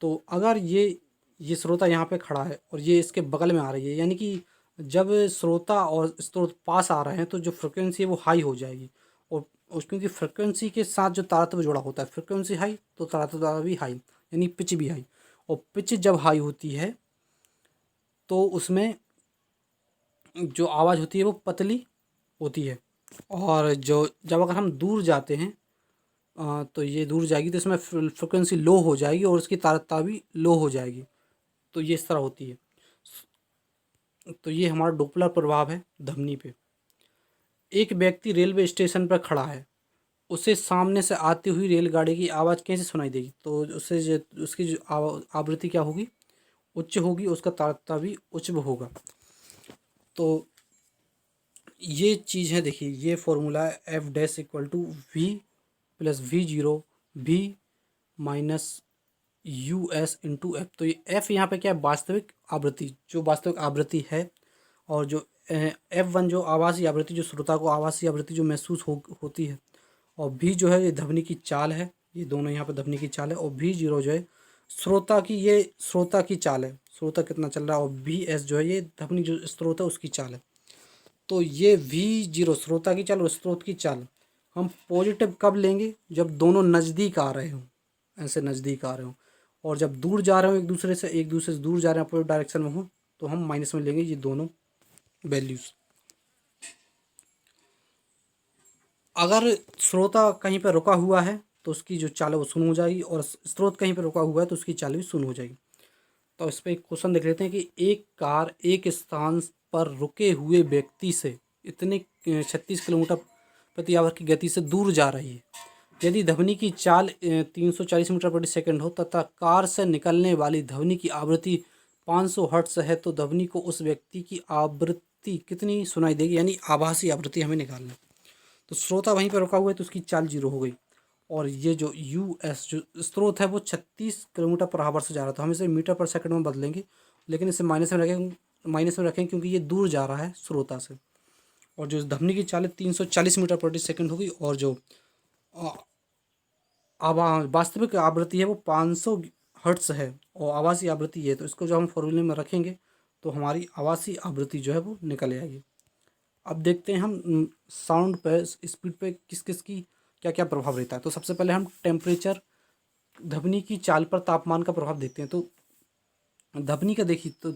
S1: तो अगर ये श्रोता यहाँ पे खड़ा है और ये इसके बगल में आ रही है, यानी कि जब श्रोता और स्रोत पास आ रहे हैं तो जो फ्रिक्वेंसी है वो हाई हो जाएगी, और क्योंकि फ्रिक्वेंसी के साथ जो तारतम्य जुड़ा होता है, फ्रिक्वेंसी हाई तो तारतम्य भी हाई, यानी पिच भी हाई। और पिच जब हाई होती है तो उसमें जो आवाज़ होती है वो पतली होती है, और जो जब अगर हम दूर जाते हैं तो ये दूर जाएगी तो इसमें फ्रिक्वेंसी लो हो जाएगी और उसकी तारकता भी लो हो जाएगी। तो ये इस तरह होती है। तो ये हमारा डोपलर प्रभाव है ध्वनि पे। एक व्यक्ति रेलवे स्टेशन पर खड़ा है, उसे सामने से आती हुई रेलगाड़ी की आवाज़ कैसे सुनाई देगी? तो उससे जो उसकी जो आवृत्ति क्या होगी, उच्च होगी, उसका तारकता भी उच्च होगा। तो ये चीज़ है, देखिए ये फॉर्मूला है f dash equal to v plus v zero v minus u s into f. तो ये एफ यहाँ पे क्या है, वास्तविक आवृत्ति, जो वास्तविक आवृत्ति है, और जो एफ वन जो आवाज़ी आवृत्ति, जो श्रोता को आवाज़ी आवृत्ति जो महसूस होती है, और भी जो है ये ध्वनि की चाल है, ये दोनों यहाँ पे ध्वनि की चाल है, और भी जीरो जो है श्रोता की, ये श्रोता की चाल है, श्रोता कितना चल रहा है, और भी एस जो है ये ध्वनि जो स्रोत है उसकी चाल है। तो ये वी जीरो श्रोता की चाल और स्रोत की चाल हम पॉजिटिव कब लेंगे, जब दोनों नज़दीक आ रहे हों, ऐसे नज़दीक आ रहे हों, और जब दूर जा रहे हो एक दूसरे से दूर जा रहे हैं अपोजिट डायरेक्शन में हो, तो हम माइनस में लेंगे ये दोनों वैल्यूज़। अगर श्रोता कहीं पर रुका हुआ है तो उसकी जो चाल है वो शून्य हो जाएगी, और स्रोत कहीं पर रुका हुआ है तो उसकी चाल भी शून्य हो जाएगी। तो इस पर एक क्वेश्चन देख लेते हैं कि एक कार एक स्थान पर रुके हुए व्यक्ति से इतने 36 किलोमीटर प्रति आवर की गति से दूर जा रही है। यदि ध्वनि की चाल 340 मीटर प्रति सेकंड हो तथा कार से निकलने वाली ध्वनि की आवृत्ति 500 हर्ट्ज है, तो ध्वनि को उस व्यक्ति की आवृत्ति कितनी सुनाई देगी, यानी आभासी आवृत्ति हमें निकालना है। तो श्रोता वहीं पर रुका हुआ है तो उसकी चाल जीरो हो गई, और ये जो यू एस जो स्रोत है वो 36 किलोमीटर पर आवर से जा रहा था, हम इसे मीटर पर सेकंड में बदलेंगे, लेकिन इसे माइनस में रखें क्योंकि ये दूर जा रहा है श्रोता से। और जो ध्वनि की चाल है 340 मीटर प्रति सेकंड होगी, और जो वास्तविक आवृत्ति है वो 500 हर्ट्ज है, और आवासीय आवृत्ति है, तो इसको जो हम फॉर्मूले में रखेंगे तो हमारी आवासीय आवृत्ति जो है वो निकल आएगी। अब देखते हैं हम साउंड पे, स्पीड पे किस किस की क्या क्या प्रभाव रहता है। तो सबसे पहले हम टेम्परेचर, ध्वनि की चाल पर तापमान का प्रभाव देखते हैं। तो ध्वनि का देखिए, तो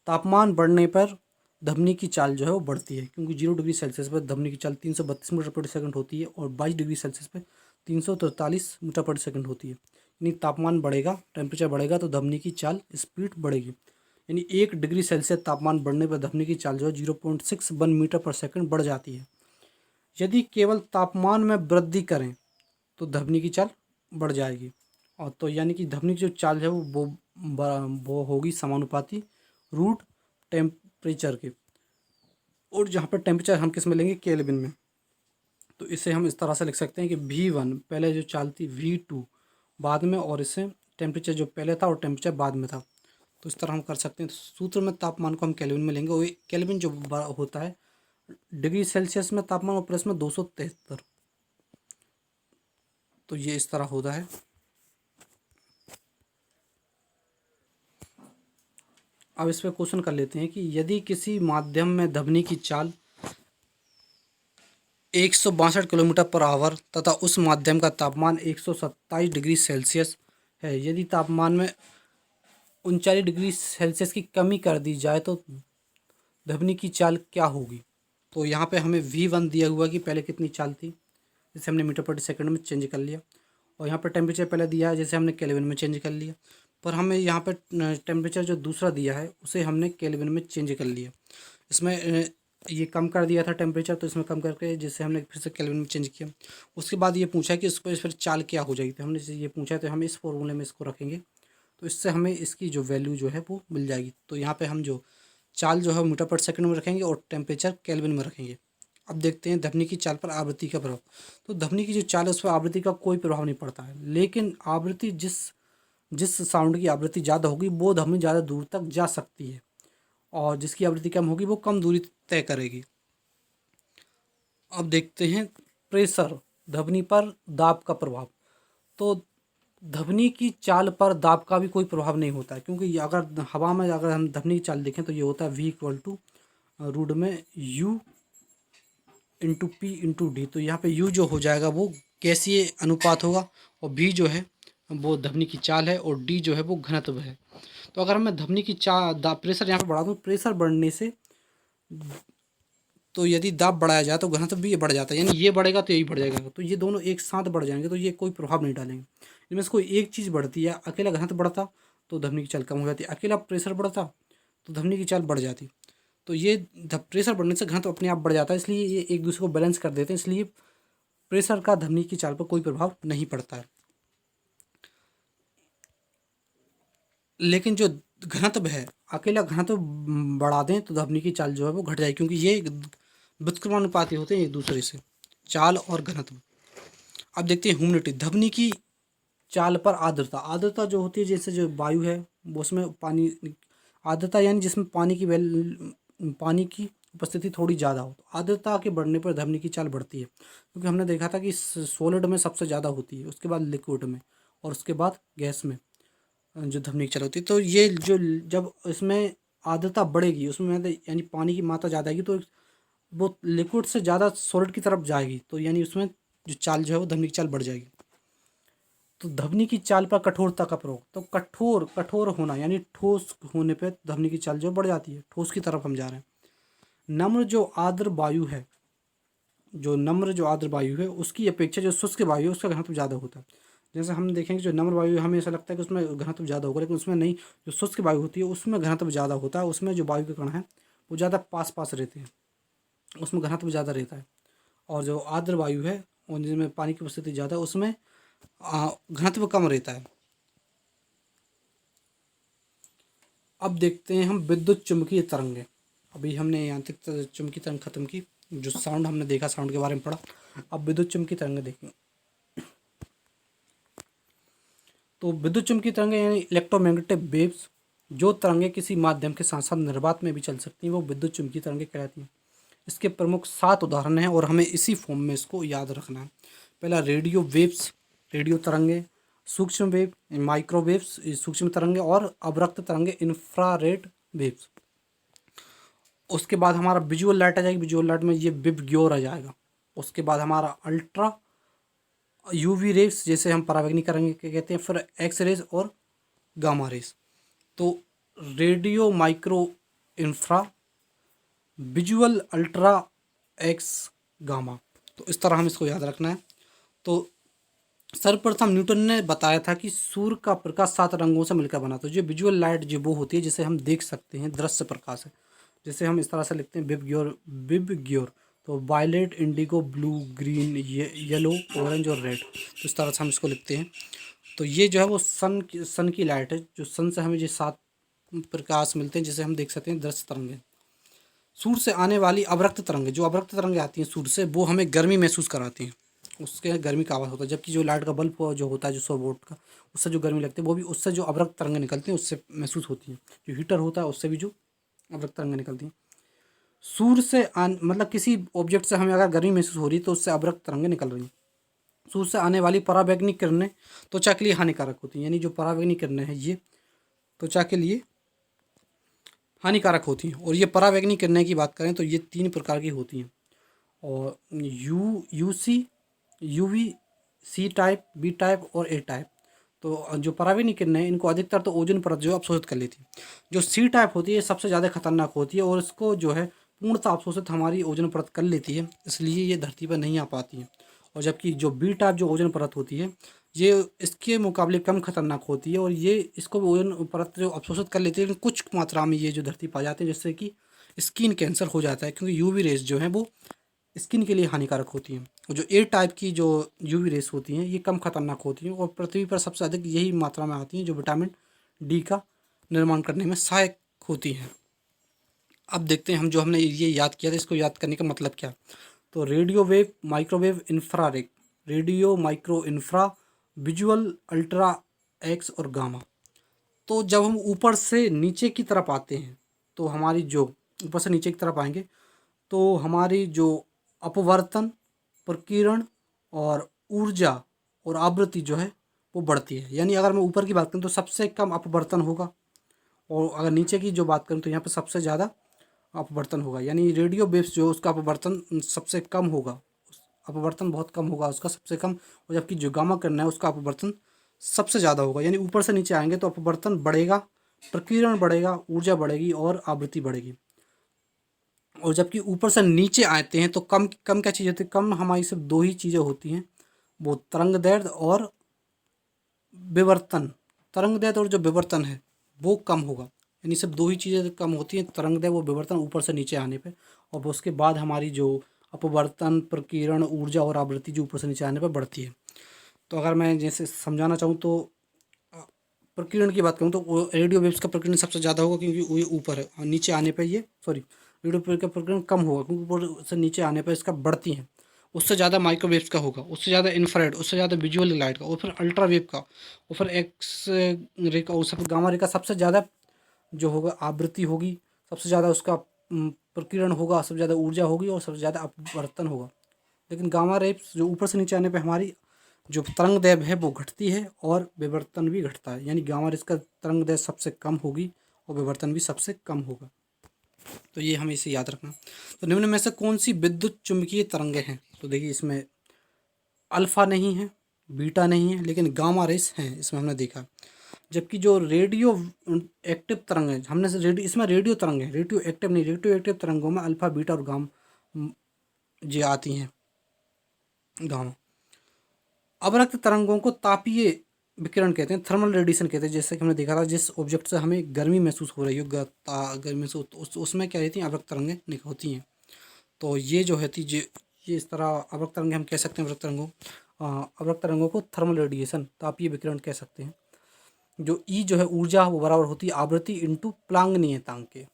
S1: तापमान बढ़ने पर ध्वनि की चाल जो है वो बढ़ती है, क्योंकि 0 डिग्री सेल्सियस पर ध्वनि की चाल 332 मीटर प्रति सेकंड होती है, और 22 डिग्री सेल्सियस पे 343 मीटर प्रति सेकंड होती है। यानी तापमान बढ़ेगा, टेम्परेचर बढ़ेगा तो ध्वनि की चाल स्पीड बढ़ेगी। यानी 1 डिग्री सेल्सियस तापमान बढ़ने पर ध्वनि की चाल जो है 0.61 मीटर पर सेकंड बढ़ जाती है। यदि केवल तापमान में वृद्धि करें तो ध्वनि की चाल बढ़ जाएगी, और तो यानी कि ध्वनि की जो चाल है वो होगी समानुपाती रूट टेम्परेचर के। और जहाँ पर टेम्परेचर हम किस में लेंगे, केल्विन में। तो इसे हम इस तरह से लिख सकते हैं कि V1 पहले जो चाल थी, V2 बाद में, और इससे टेम्परेचर जो पहले था और टेम्परेचर बाद में था। तो इस तरह हम कर सकते हैं। तो सूत्र में तापमान को हम केल्विन में लेंगे, और केल्विन जो होता है डिग्री सेल्सियस में तापमान, और प्लस में 273। तो ये इस तरह होता है। अब इस पर क्वेश्चन कर लेते हैं कि यदि किसी माध्यम में ध्वनि की चाल 162 किलोमीटर पर आवर तथा उस माध्यम का तापमान 127 डिग्री सेल्सियस है, यदि तापमान में 39 डिग्री सेल्सियस की कमी कर दी जाए तो ध्वनि की चाल क्या होगी। तो यहाँ पे हमें V1 दिया हुआ कि पहले कितनी चाल थी, जिसे हमने मीटर प्रति सेकंड में चेंज कर लिया, और यहाँ पर टेम्परेचर पहले दिया है जैसे हमने केल्विन में चेंज कर लिया, पर हमें यहाँ पर टेम्परेचर जो दूसरा दिया है उसे हमने केल्विन में चेंज कर लिया। इसमें ये कम कर दिया था टेम्परेचर, तो इसमें कम करके जिससे हमने फिर से केल्विन में चेंज किया। उसके बाद ये पूछा कि इसको फिर चाल क्या हो जाएगी, तो हमने ये पूछा तो हम इस फॉर्मूले में इसको रखेंगे, तो इससे हमें इसकी जो वैल्यू जो है वो मिल जाएगी। तो यहाँ पे हम जो चाल जो है मीटर पर सेकंड में रखेंगे और टेम्परेचर केल्विन में रखेंगे। अब देखते हैं ध्वनि की चाल पर आवृत्ति का प्रभाव। तो ध्वनि की जो चाल है उस पर आवृत्ति का कोई प्रभाव नहीं पड़ता है, लेकिन आवृत्ति जिस साउंड की आवृत्ति ज़्यादा होगी वो ध्वनि ज़्यादा दूर तक जा सकती है, और जिसकी आवृत्ति कम होगी वो कम दूरी तय करेगी। अब देखते हैं प्रेशर, ध्वनि पर दाब का प्रभाव। तो ध्वनि की चाल पर दाब का भी कोई प्रभाव नहीं होता है, क्योंकि अगर हवा में अगर हम ध्वनि की चाल देखें तो ये होता है V = रूट में U into P into D. तो यहाँ पे U जो हो जाएगा वो गैसीय अनुपात होगा, और B जो है वो धमनी की चाल है, और D जो है वो घनत्व है। तो अगर मैं धमनी की प्रेशर यहाँ पे बढ़ा दूँ, प्रेशर बढ़ने से तो यदि दाब बढ़ाया जाए तो घनत्व भी ये बढ़ जाता है, यानी ये बढ़ेगा तो यही बढ़ जाएगा, तो ये दोनों एक साथ बढ़ जाएंगे तो ये कोई प्रभाव नहीं डालेंगे। इनमें से कोई एक चीज़ बढ़ती है, अकेला घनत्व बढ़ता तो धमनी की चाल कम हो जाती, अकेला प्रेशर बढ़ता तो धमनी की चाल बढ़ जाती। तो ये प्रेशर बढ़ने से घनत्व अपने आप बढ़ जाता है, इसलिए ये एक दूसरे को बैलेंस कर देते हैं, इसलिए प्रेशर का धमनी की चाल पर कोई प्रभाव नहीं पड़ता है। लेकिन जो घनत्व है, अकेला घनत्व बढ़ा दें तो धमनी की चाल जो है वो घट जाएगी, क्योंकि ये व्युत्क्रमानुपाती होते हैं एक दूसरे से, चाल और घनत्व। अब देखते हैं ह्यूमिडिटी, धमनी की चाल पर आर्द्रता। आर्द्रता जो होती है, जैसे जो वायु है वो उसमें पानी, आर्द्रता यानी जिसमें पानी की उपस्थिति थोड़ी ज़्यादा हो, तो आर्द्रता के बढ़ने पर धमनी की चाल बढ़ती है, क्योंकि हमने देखा था कि सॉलिड में सबसे ज़्यादा होती है, उसके बाद लिक्विड में, और उसके बाद गैस में जो धमनी की चाल होती है। तो ये जो जब इसमें आर्द्रता बढ़ेगी, उसमें यानी पानी की मात्रा ज़्यादा आएगी, तो वो लिक्विड से ज़्यादा सॉलिड की तरफ जाएगी, तो यानी उसमें जो चाल जो है वो धमनी की चाल बढ़ जाएगी। तो धमनी की चाल पर कठोरता का प्रभाव, तो कठोर होना यानी ठोस होने पे धमनी की चाल जो बढ़ जाती है, ठोस की तरफ हम जा रहे हैं। नम्र जो आर्द्र वायु है, उसकी अपेक्षा जो शुष्क वायु है उसका घनत्व ज़्यादा होता है। जैसे हम देखेंगे जो नम्र वायु है, हमें ऐसा लगता है कि उसमें घनत्व ज़्यादा होगा, लेकिन उसमें नहीं। जो शुष्क वायु होती है उसमें घनत्व ज़्यादा होता है, उसमें जो वायु के कण हैं वो ज़्यादा पास रहते हैं, उसमें घनत्व ज़्यादा रहता है। और जो आर्द्र वायु है और जिसमें पानी की उपस्थिति ज़्यादा है उसमें घनत्व कम रहता है। अब देखते हैं हम विद्युत चुम्बकीय तरंगें। अभी हमने यांत्रिक चुम्बकीय तरंग खत्म की, जो साउंड हमने देखा, साउंड के बारे में पढ़ा। अब विद्युत चुम्बकीय तरंगें देखेंगे। तो विद्युत चुम्बकीय तरंगें यानी इलेक्ट्रोमैग्नेटिक वेव्स, जो तरंगें किसी माध्यम के साथ साथ निर्वात में भी चल सकती हैं, वो विद्युत चुम्बकीय तरंगें कहलाती हैं। इसके प्रमुख 7 उदाहरण हैं और हमें इसी फॉर्म में इसको याद रखना है। पहला रेडियो वेव्स, रेडियो तरंगें, सूक्ष्म वेव, माइक्रोवेव्स, सूक्ष्म तरंगें, और अवरक्त तरंगें, इंफ्रारेड वेव्स। उसके बाद हमारा विजुअल लाइट आ जाएगी, विजुअल लाइट में ये विबग्योर आ जाएगा। उसके बाद हमारा अल्ट्रा यूवी रेस, जैसे हम परावैंगनी तरंगें कहते हैं, फिर एक्स रेस और गामा रेस। तो radio, micro, infra, visual, ultra, x, gamma. तो इस तरह हम इसको याद रखना है। तो सर्वप्रथम न्यूटन ने बताया था कि सूर्य का प्रकाश 7 रंगों से मिलकर बना। तो जो विजुअल लाइट जो वो होती है जिसे हम देख सकते हैं, दृश्य प्रकाश है, जैसे हम इस तरह से लिखते हैं विबग्योर। तो violet, indigo, blue, green, yellow, orange और रेड। तो इस तरह से हम इसको लिखते हैं। तो ये जो है वो सन की लाइट है, जो सन से हमें ये 7 प्रकाश मिलते हैं, जिसे हम देख सकते हैं दृश्य तरंगें। सूर्य से आने वाली अवरक्त तरंगें, जो अवरक्त तरंगें आती हैं सूर्य से, वो हमें गर्मी महसूस कराती हैं, उसके गर्मी का आवाज़ होता है। जबकि जो लाइट का बल्ब जो होता है, जो 100 वोल्ट का, उससे जो गर्मी लगती है वो भी उससे जो अवरक्त तरंगें निकलती हैं उससे महसूस होती हैं। जो हीटर होता है उससे भी जो अवरक्त तरंगें निकलती हैं। सूर्य से मतलब किसी ऑब्जेक्ट से हमें अगर गर्मी महसूस हो रही है तो उससे अवरक्त तरंगें निकल रही हैं। सूर्य से आने वाली परावैंगनिक किरणें त्वचा के लिए हानिकारक होती हैं, यानी जो परावैंगनिक किरणें हैं ये त्वचा के लिए हानिकारक होती हैं। और ये परावैंगनिक किरणें की बात करें तो ये 3 प्रकार की होती हैं, और UV C type, B type और ए टाइप। तो जो परावैंगनिक किरणें हैं इनको अधिकतर तो ओजोन परत जो अवशोषित कर लेती है। जो सी टाइप होती है सबसे ज़्यादा खतरनाक होती है, और इसको जो है पूर्णतः अवशोषित हमारी ओजोन परत कर लेती है, इसलिए ये धरती पर नहीं आ पाती है। और जबकि जो बी टाइप जो ओजोन परत होती है ये इसके मुकाबले कम खतरनाक होती है, और ये इसको ओजोन परत जो अवशोषित कर लेती है, लेकिन कुछ मात्रा में ये जो धरती पा जाते हैं, जिससे कि स्किन कैंसर हो जाता है, क्योंकि यूवी रेज जो है वो स्किन के लिए हानिकारक होती हैं। और जो ए टाइप की जो यूवी रेस होती हैं ये कम खतरनाक होती हैं, और पृथ्वी पर सबसे अधिक यही मात्रा में आती हैं, जो विटामिन डी का निर्माण करने में सहायक होती हैं। अब देखते हैं हम जो हमने ये याद किया था, इसको याद करने का मतलब क्या। तो radio wave, microwave, infrared, radio, micro, infra, visual, ultra, x और गामा। तो जब हम ऊपर से नीचे की तरफ आते हैं, तो हमारी जो ऊपर से नीचे की तरफ आएंगे तो हमारी जो अपवर्तन, प्रकीर्णन और ऊर्जा और आवृत्ति जो है वो बढ़ती है। यानी अगर मैं ऊपर की बात करूँ तो सबसे कम अपवर्तन होगा, और अगर नीचे की जो बात करूँ तो यहाँ पे सबसे ज़्यादा अपवर्तन होगा, यानी रेडियो वेव्स जो उसका अपवर्तन सबसे कम होगा, अपवर्तन बहुत कम होगा उसका, सबसे कम। और जबकि जो गामा किरण है उसका अपवर्तन सबसे ज़्यादा होगा, यानी ऊपर से नीचे आएंगे तो अपवर्तन बढ़ेगा, प्रकीर्णन बढ़ेगा, ऊर्जा बढ़ेगी और आवृत्ति बढ़ेगी। और जबकि ऊपर से नीचे आते हैं तो कम कम क्या चीज़ होती है, कम हमारी सिर्फ दो ही चीज़ें होती हैं, वो तरंग दैर्ध्य और विवर्तन। तरंग दैर्ध्य और जो विवर्तन है वो कम होगा, यानी सिर्फ दो ही चीज़ें कम होती हैं, तरंग दैर्ध्य वो विवर्तन ऊपर से नीचे आने पे, और उसके बाद हमारी जो अपवर्तन, प्रकीर्णन, ऊर्जा और आवृत्ति जो ऊपर से नीचे आने पर बढ़ती है। तो अगर मैं जैसे समझाना चाहूँ तो प्रकीर्णन की बात करूँ तो वो रेडियो वेव्स का प्रकीर्णन सबसे ज़्यादा होगा, क्योंकि वो ये ऊपर है, और नीचे आने पर ये रेडियो वेव का प्रकीर्णन कम होगा, क्योंकि ऊपर से नीचे आने पर इसका बढ़ती है। उससे ज़्यादा माइक्रोवेव्स का होगा, उससे ज़्यादा इंफ्रारेड, उससे ज़्यादा विजुअल लाइट का, और फिर अल्ट्रा वेव का, और फिर एक्स रे का, और सब गामा रे का सबसे ज़्यादा जो होगा आवृत्ति होगी, सबसे ज़्यादा उसका प्रकीर्णन होगा, सबसे ज़्यादा ऊर्जा होगी और सबसे ज़्यादा अपवर्तन होगा। लेकिन गामा रेप्स जो ऊपर से नीचे आने पे हमारी जो तरंग दैर्ध्य है वो घटती है और विवर्तन भी घटता है, यानी गामा रेस का तरंग दैर्ध्य सबसे कम होगी और विवर्तन भी सबसे कम होगा। तो ये हमें इसे याद रखना। तो निम्न में से कौन सी विद्युत चुम्बकीय तरंगें हैं? तो देखिए इसमें अल्फा नहीं है, बीटा नहीं है, लेकिन गामा रेस हैं, इसमें हमने देखा। जबकि जो रेडियो एक्टिव तरंग है, हमने से रेडियो, इसमें रेडियो तरंग है, रेडियो एक्टिव नहीं, रेडियो एक्टिव तरंगों में अल्फा, बीटा और ये आती हैं, गामा। अवरक्त तरंगों को तापीय विकिरण कहते हैं, थर्मल रेडिएशन कहते हैं। जैसे कि हमने देखा था, जिस ऑब्जेक्ट से हमें गर्मी महसूस हो रही हो, गर्मी महसूस, उसमें क्या रहती हैं, अवरक्त तरंगें होती हैं। तो ये जो है थी ये इस तरह अवरक्त तरंगें हम कह सकते हैं, अवरक्त तरंगों को थर्मल रेडिएशन, तापीय विकिरण कह सकते हैं। जो ई जो है ऊर्जा, वो बराबर होती है आवृत्ति इंटू प्लांग नियतांक के।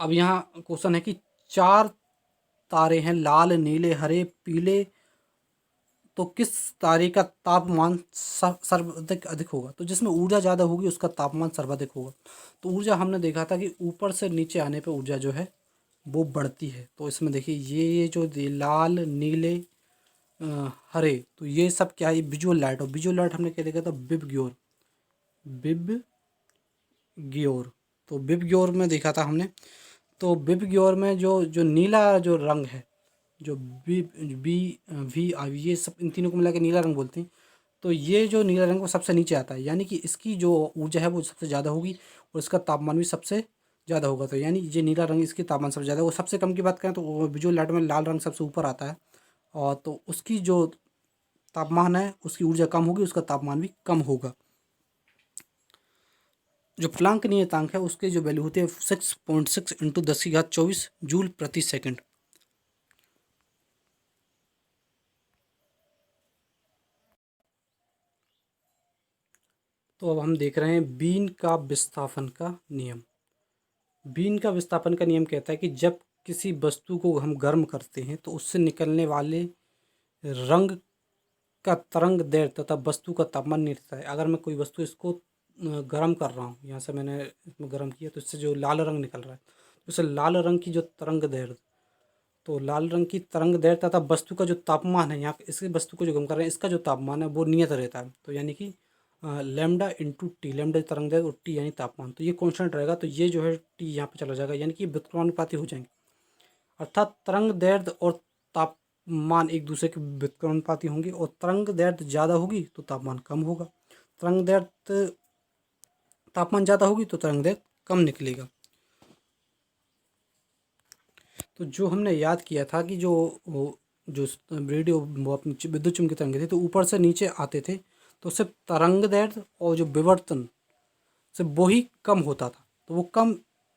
S1: अब यहाँ क्वेश्चन है कि 4 तारे हैं, लाल, नीले, हरे, पीले, तो किस तारे का तापमान सर्वाधिक अधिक होगा? तो जिसमें ऊर्जा ज़्यादा होगी उसका तापमान सर्वाधिक होगा। तो ऊर्जा हमने देखा था कि ऊपर से नीचे आने पे ऊर्जा जो है वो बढ़ती है। तो इसमें देखिए ये जो लाल, नीले, हरे, तो ये सब क्या है, विजुअल लाइट। और विजुअल लाइट हमने क्या देखा था, बिब ग्योर। तो बिब ग्योर में देखा था हमने। तो बिब ग्योर में जो जो नीला जो रंग है, जो बी बी वी आई, ये सब इन तीनों को मिला के नीला रंग बोलते हैं। तो ये जो नीला रंग वो सबसे नीचे आता है, यानी कि इसकी जो ऊर्जा है वो सबसे ज़्यादा होगी और इसका तापमान भी सबसे ज़्यादा होगा। तो यानी ये नीला रंग, इसकी तापमान सबसे ज़्यादा, वो सबसे कम की बात करें तो विजुअल लाइट में लाल रंग सबसे ऊपर आता है, और तो उसकी जो तापमान है उसकी ऊर्जा कम होगी, उसका तापमान भी कम होगा। जो प्लांक नियतांक है उसके जो वैल्यू होती है 6.6 इंटू 10⁻24 जूल प्रति सेकंड। तो अब हम देख रहे हैं बीन का विस्थापन का नियम। बीन का विस्थापन का नियम कहता है कि जब किसी वस्तु को हम गर्म करते हैं तो उससे निकलने वाले रंग का तरंग दैर्ध्य तथा वस्तु का तापमान निर्धारित है। अगर मैं कोई वस्तु इसको गर्म कर रहा हूँ, यहाँ से मैंने इसमें गर्म किया तो इससे जो लाल रंग निकल रहा है, तो इससे लाल रंग की जो तरंग दैर्ध्य, तो लाल रंग की तरंग दैर्ध्य तथा वस्तु का जो तापमान है, यहाँ इस वस्तु को जो गर्म कर रहे हैं इसका जो तापमान है वो नियत रहता है। तो यानी कि लैम्डा इंटू टी, लैम्डा तरंग दैर्ध्य और टी यानी तापमान, तो ये कांस्टेंट रहेगा। तो ये जो है टी यहाँ पे चला जाएगा, यानी कि व्युत्क्रमानुपाती हो जाएंगे। अर्थात तरंग दैर्ध्य और तापमान एक दूसरे के व्युत्क्रमानुपाती होंगे, और तरंग दैर्ध्य ज़्यादा होगी तो तापमान कम होगा, तरंग दैर्ध्य तापमान ज़्यादा होगी तो तरंग दैर्ध्य कम निकलेगा। तो जो हमने याद किया था कि जो रेडियो वो अपनी विद्युत चुम्बकीय तरंगे थे तो ऊपर से नीचे आते थे, तो सिर्फ तरंग दैर्ध्य और जो विवर्तन से वो ही कम होता था। तो वो कम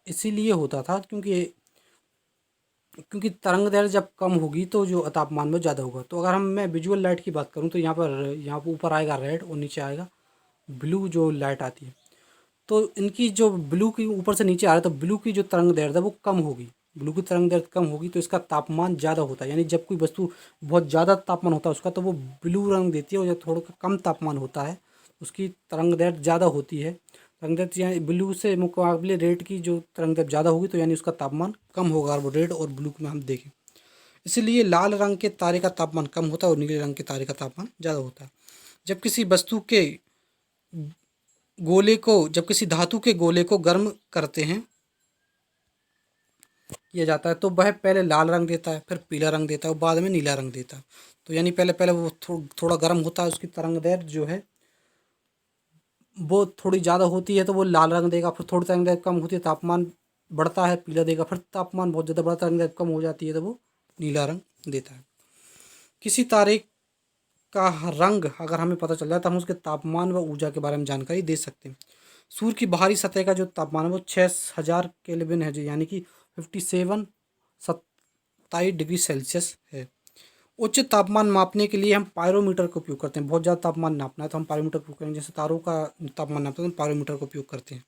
S1: इसीलिए होता था क्योंकि तरंग दैर्ध्य जब कम होगी तो जो तापमान में ज़्यादा होगा। तो अगर मैं विजुअल लाइट की बात करूँ तो यहाँ पर ऊपर आएगा रेड और नीचे आएगा ब्लू जो लाइट आती है। तो इनकी जो ब्लू की ऊपर से नीचे आ रहा है तो ब्लू की जो तरंग दैर्ध्य है वो कम होगी, ब्लू की तरंग दैर्ध्य कम होगी तो इसका तापमान ज़्यादा होता है। यानी जब कोई वस्तु बहुत ज़्यादा तापमान होता है उसका तो वो ब्लू रंग देती है, और जब थोड़ा कम तापमान होता है उसकी तरंग दैर्ध्य ज़्यादा होती है। तरंग दैर्ध्य यानी ब्लू से मुकाबले रेड की जो तरंग दैर्ध्य ज़्यादा होगी तो यानी उसका तापमान कम होगा, और वो रेड और ब्लू में हम देखें। इसीलिए लाल रंग के तारे का तापमान कम होता है और नीले रंग के तारे का तापमान ज़्यादा होता है। जब किसी धातु के गोले को गर्म करते हैं किया जाता है तो वह पहले लाल रंग देता है, फिर पीला रंग देता है और बाद में नीला रंग देता है। तो यानी पहले पहले वो थोड़ा गर्म होता है, उसकी तरंग दैर्ध्य जो है वो थोड़ी ज़्यादा होती है तो वो लाल रंग देगा, फिर थोड़ी तरंग दैर्ध्य कम होती है, तापमान बढ़ता है, पीला देगा, फिर तापमान बहुत ज़्यादा बढ़ता है, तरंग दैर्ध्य कम हो जाती है तो वो नीला रंग देता है। किसी तारे का रंग अगर हमें पता चल जाए तो हम उसके तापमान व ऊर्जा के बारे में जानकारी दे सकते हैं। सूर्य की बाहरी सतह का जो तापमान है वो 6000 केल्विन है जी, यानी कि 57 डिग्री सेल्सियस है। उच्च तापमान मापने के लिए हम पायरोमीटर का उपयोग करते हैं। बहुत ज़्यादा तापमान नापना है तो हम पायरोमीटर का उपयोग करेंगे, जैसे तारों का तापमान नापते हैं तो पायरोमीटर का उपयोग करते हैं।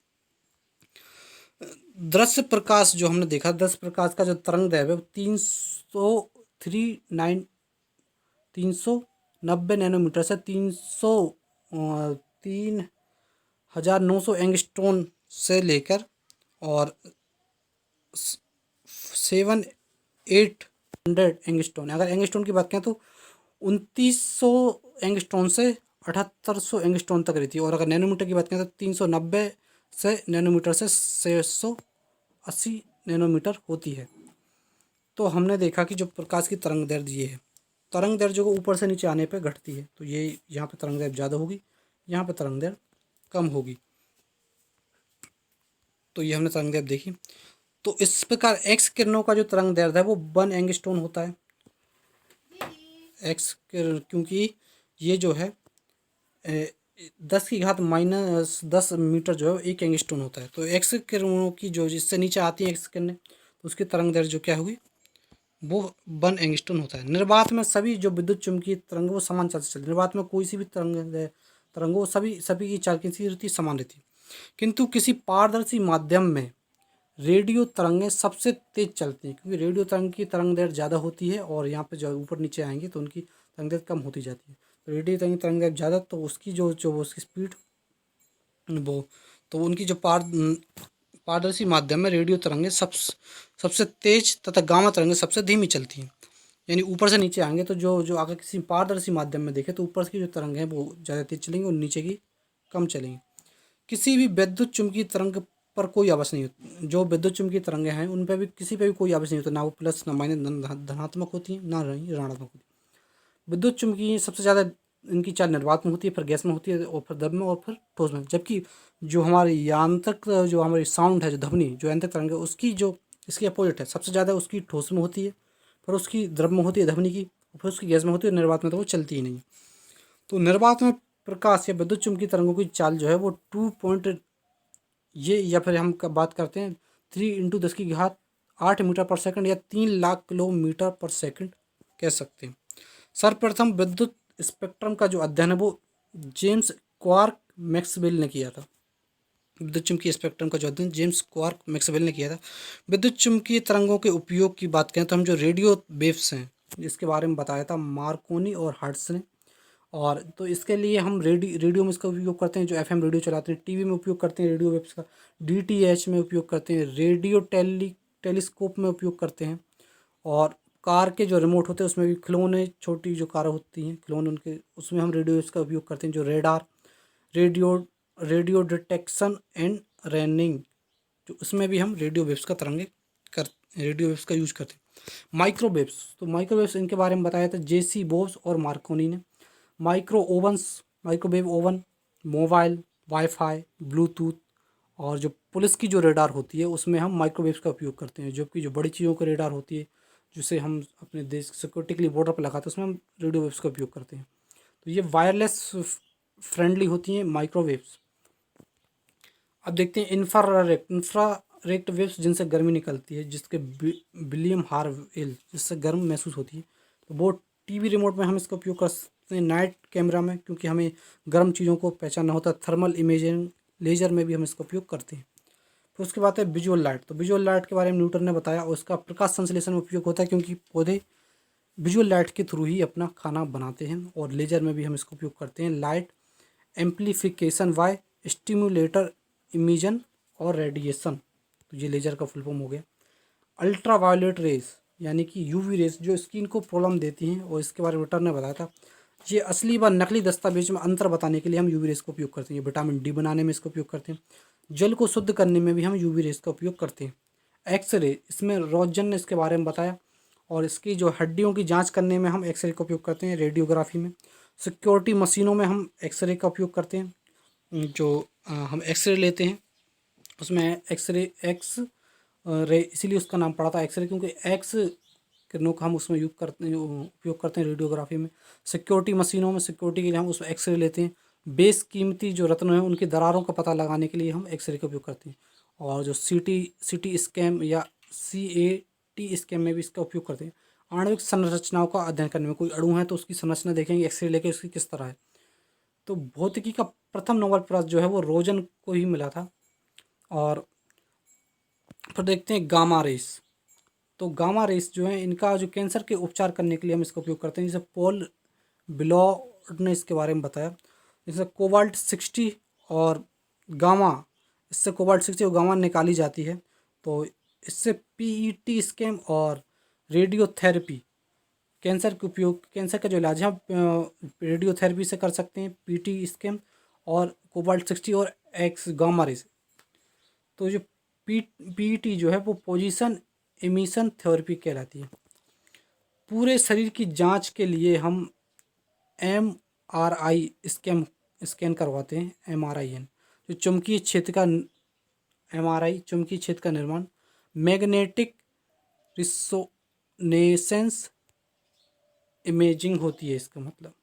S1: दृश्य प्रकाश जो हमने देखा, दृश्य प्रकाश का जो तरंग दैर्ध्य है वो 390 नैनोमीटर से 3900 एंगस्ट्रॉन से लेकर और 7800 एंगस्ट्रॉन, अगर एंगस्ट्रॉन की बात करें तो 2900 एंगस्ट्रॉन से 7800 एंगस्ट्रॉन तक रहती है। और अगर नैनोमीटर की बात करें तो 390 से नैनोमीटर से 680 नैनोमीटर होती है। तो हमने देखा कि जो प्रकाश की तरंग दैर्ध्य ये है, तरंग दैर्ध्य को ऊपर से नीचे आने पे घटती है, तो ये यहाँ पे तरंग दैर्ध्य ज़्यादा होगी, यहाँ पे तरंग दैर्ध्य कम होगी। तो ये हमने तरंग दैर्ध्य देखी। तो इस प्रकार एक्स किरणों का जो तरंग दैर्ध्य है वो 1 एंगस्ट्रॉन होता है। एक्स किरण, क्योंकि ये जो है 10⁻⁻10 मीटर जो है 1 एंगस्ट्रॉन होता है। तो एक्स किरणों की जो जिससे नीचे आती है एक्स किरणें, तो उसकी तरंग दैर्ध्य जो क्या होगी वो 1 एंगस्ट्रॉन होता है। निर्वात में सभी जो विद्युत चुम्बकीय तरंग वो समान चाल से चलती है। निर्वात में कोई सी भी तरंग वो सभी की चाल कैसी रहती है, समान रहती है। किंतु किसी पारदर्शी माध्यम में रेडियो तरंगें सबसे तेज चलती हैं, क्योंकि रेडियो तरंग की तरंग दैर्ध्य ज़्यादा होती है और यहाँ पे जो ऊपर नीचे आएंगे तो उनकी तरंग दैर्ध्य कम होती जाती है। तो रेडियो तरंग दैर्ध्य ज़्यादा, तो उसकी जो उसकी स्पीड वो, तो उनकी जो पारदर्शी माध्यम में रेडियो तरंगें सबसे तेज तथा गामा तरंगें सबसे धीमी चलती हैं। यानी ऊपर से नीचे आएंगे तो जो जो अगर किसी पारदर्शी माध्यम में देखें तो ऊपर की जो तरंग है वो ज़्यादा तेज चलेंगी और नीचे की कम चलेंगी। किसी भी विद्युत चुम्बकीय तरंग पर कोई आवाज़ नहीं होती। जो विद्युत चुम्बकीय तरंगें हैं उन पर भी किसी पे भी कोई आवाज़ नहीं होता, ना वो प्लस ना माइनस धनात्मक होती हैं ना ऋणात्मक होती है। विद्युत चुम्बकीय सबसे ज़्यादा इनकी चाल निर्वात में होती है, फिर गैस में होती है और फिर द्रव में और फिर ठोस में। जबकि जो हमारी यांत्रिक जो हमारी साउंड है, जो ध्वनि जो यांत्रिक तरंग है, उसकी जो इसकी अपोजिट है, सबसे ज़्यादा उसकी ठोस में होती है, फिर उसकी द्रव में होती है ध्वनि की, फिर उसकी गैस में होती है, निर्वात में तो वो चलती ही नहीं। तो निर्वात में प्रकाश या विद्युत चुम्बकीय तरंगों की चाल जो है वो 2 ये, या फिर हम बात करते हैं 3 × 10⁸ मीटर पर सेकंड या 3 लाख किलोमीटर पर सेकंड कह सकते हैं। सर्वप्रथम विद्युत स्पेक्ट्रम का जो अध्ययन है वो जेम्स क्वार्क मैक्सवेल ने किया था। विद्युत चुम्बकीय स्पेक्ट्रम का जो अध्ययन जेम्स क्वार्क मैक्सवेल ने किया था। विद्युत चुम्बकीय तरंगों के उपयोग की बात करें तो हम जो रेडियो वेव्स हैं जिसके बारे में बताया था मार्कोनी और हर्ट्ज ने, और तो इसके लिए हम रेडियो में इसका उपयोग करते हैं, जो एफएम रेडियो चलाते हैं, टीवी में उपयोग करते हैं रेडियो वेव्स का, डीटीएच में उपयोग करते हैं, रेडियो टेलीस्कोप में उपयोग करते हैं, और कार के जो रिमोट होते हैं उसमें भी, खिलौने छोटी जो कार होती हैं खिलौने उनके, उसमें हम रेडियो वेव्स का उपयोग करते हैं। जो radar, radio radio detection and ranging, जो उसमें भी हम रेडियो वेव्स का रेडियो वेव्स का यूज करते हैं। माइक्रोवेव्स, तो माइक्रोवेव्स इनके बारे में बताया था जेसी बोब्स और मार्कोनी ने। Microwave oven, mobile, wifi, Bluetooth, और जो पुलिस की जो रेडार होती है उसमें हम माइक्रोवेव्स का उपयोग करते हैं। जबकि जो बड़ी चीज़ों की रेडार होती है जिसे हम अपने देश सिक्योरिटी के लिए बॉर्डर पर लगाते हैं उसमें हम रेडियो वेव्स का उपयोग करते हैं। तो ये वायरलेस फ्रेंडली होती हैं माइक्रोवेव्स। अब देखते हैं इंफ्रारेड वेव्स, जिनसे गर्मी निकलती है, जिसके विलियम हार्वेल, जिससे गर्म महसूस होती है। तो वो टीवी रिमोट में हम इसका उपयोग कर सकते हैं, नाइट कैमरा में क्योंकि हमें गर्म चीज़ों को पहचानना होता है, थर्मल इमेजिंग लेजर में भी हम इसका उपयोग करते हैं। फिर उसके बाद है विजुअल लाइट। तो विजुअल लाइट के बारे में न्यूटन ने बताया, और इसका प्रकाश संश्लेषण में उपयोग होता है क्योंकि पौधे विजुअल लाइट के थ्रू ही अपना खाना बनाते हैं। और लेजर में भी हम इसका उपयोग करते हैं, light amplification by stimulator emission और रेडिएशन। तो ये लेजर का फुल फॉर्म हो गया। अल्ट्रा वायलेट रेस यानी कि यूवी रेस जो स्किन को प्रॉब्लम देती हैं, और इसके बारे में रिटर ने बताया था। ये असली व नकली दस्तावेज में अंतर बताने के लिए हम यूवी रेस का उपयोग करते हैं। विटामिन डी बनाने में इसका उपयोग करते हैं। जल को शुद्ध करने में भी हम यूवी रेस का उपयोग करते हैं। एक्सरे, इसमें रोजन ने इसके बारे में बताया। और इसकी जो हड्डियों की जांच करने में हम एक्सरे का उपयोग करते हैं, रेडियोग्राफी में। सिक्योरिटी मशीनों में हम एक्सरे का उपयोग करते हैं। जो हम एक्सरे लेते हैं उसमें एक्सरे एक्स रे, इसीलिए उसका नाम पड़ा था एक्सरे, क्योंकि एक्स किरणों का हम उसमें उपयोग करते हैं रेडियोग्राफी में। सिक्योरिटी मशीनों में सिक्योरिटी के लिए हम उसमें एक्सरे लेते हैं। बेशकीमती जो रत्न हैं उनकी दरारों का पता लगाने के लिए हम एक्सरे का उपयोग करते हैं। और जो सीटी स्कैन या CAT स्कैन में भी इसका उपयोग करते हैं। आणविक संरचनाओं का अध्ययन करने में, कोई अणु है तो उसकी संरचना देखेंगे एक्सरे लेके उसकी किस तरह है। तो भौतिकी का प्रथम नोबेल प्राइज जो है वो रोजन को ही मिला था। और फिर देखते हैं गामा रेस। तो गामा रेस जो है इनका जो कैंसर के उपचार करने के लिए हम इसका उपयोग करते हैं। जैसे पॉल बिलॉड ने इसके बारे में बताया। जैसे कोबाल्ट 60 और गामा, इससे कोबाल्ट 60 और गामा निकाली जाती है। तो इससे PET स्कैन और रेडियोथेरेपी, कैंसर का जो इलाज है हम रेडियोथेरेपी से कर सकते हैं, PT स्कैन और कोबाल्ट 60 और एक्स गामा रेस। तो जो PET जो है वो पोजीशन एमिशन थेरेपी कहलाती है। पूरे शरीर की जांच के लिए हम MRI स्कैन करवाते हैं, MRIN, जो चुंबकीय क्षेत्र का MRI चुंबकीय क्षेत्र का निर्माण, मैग्नेटिक रिसोनेसेंस इमेजिंग होती है इसका मतलब।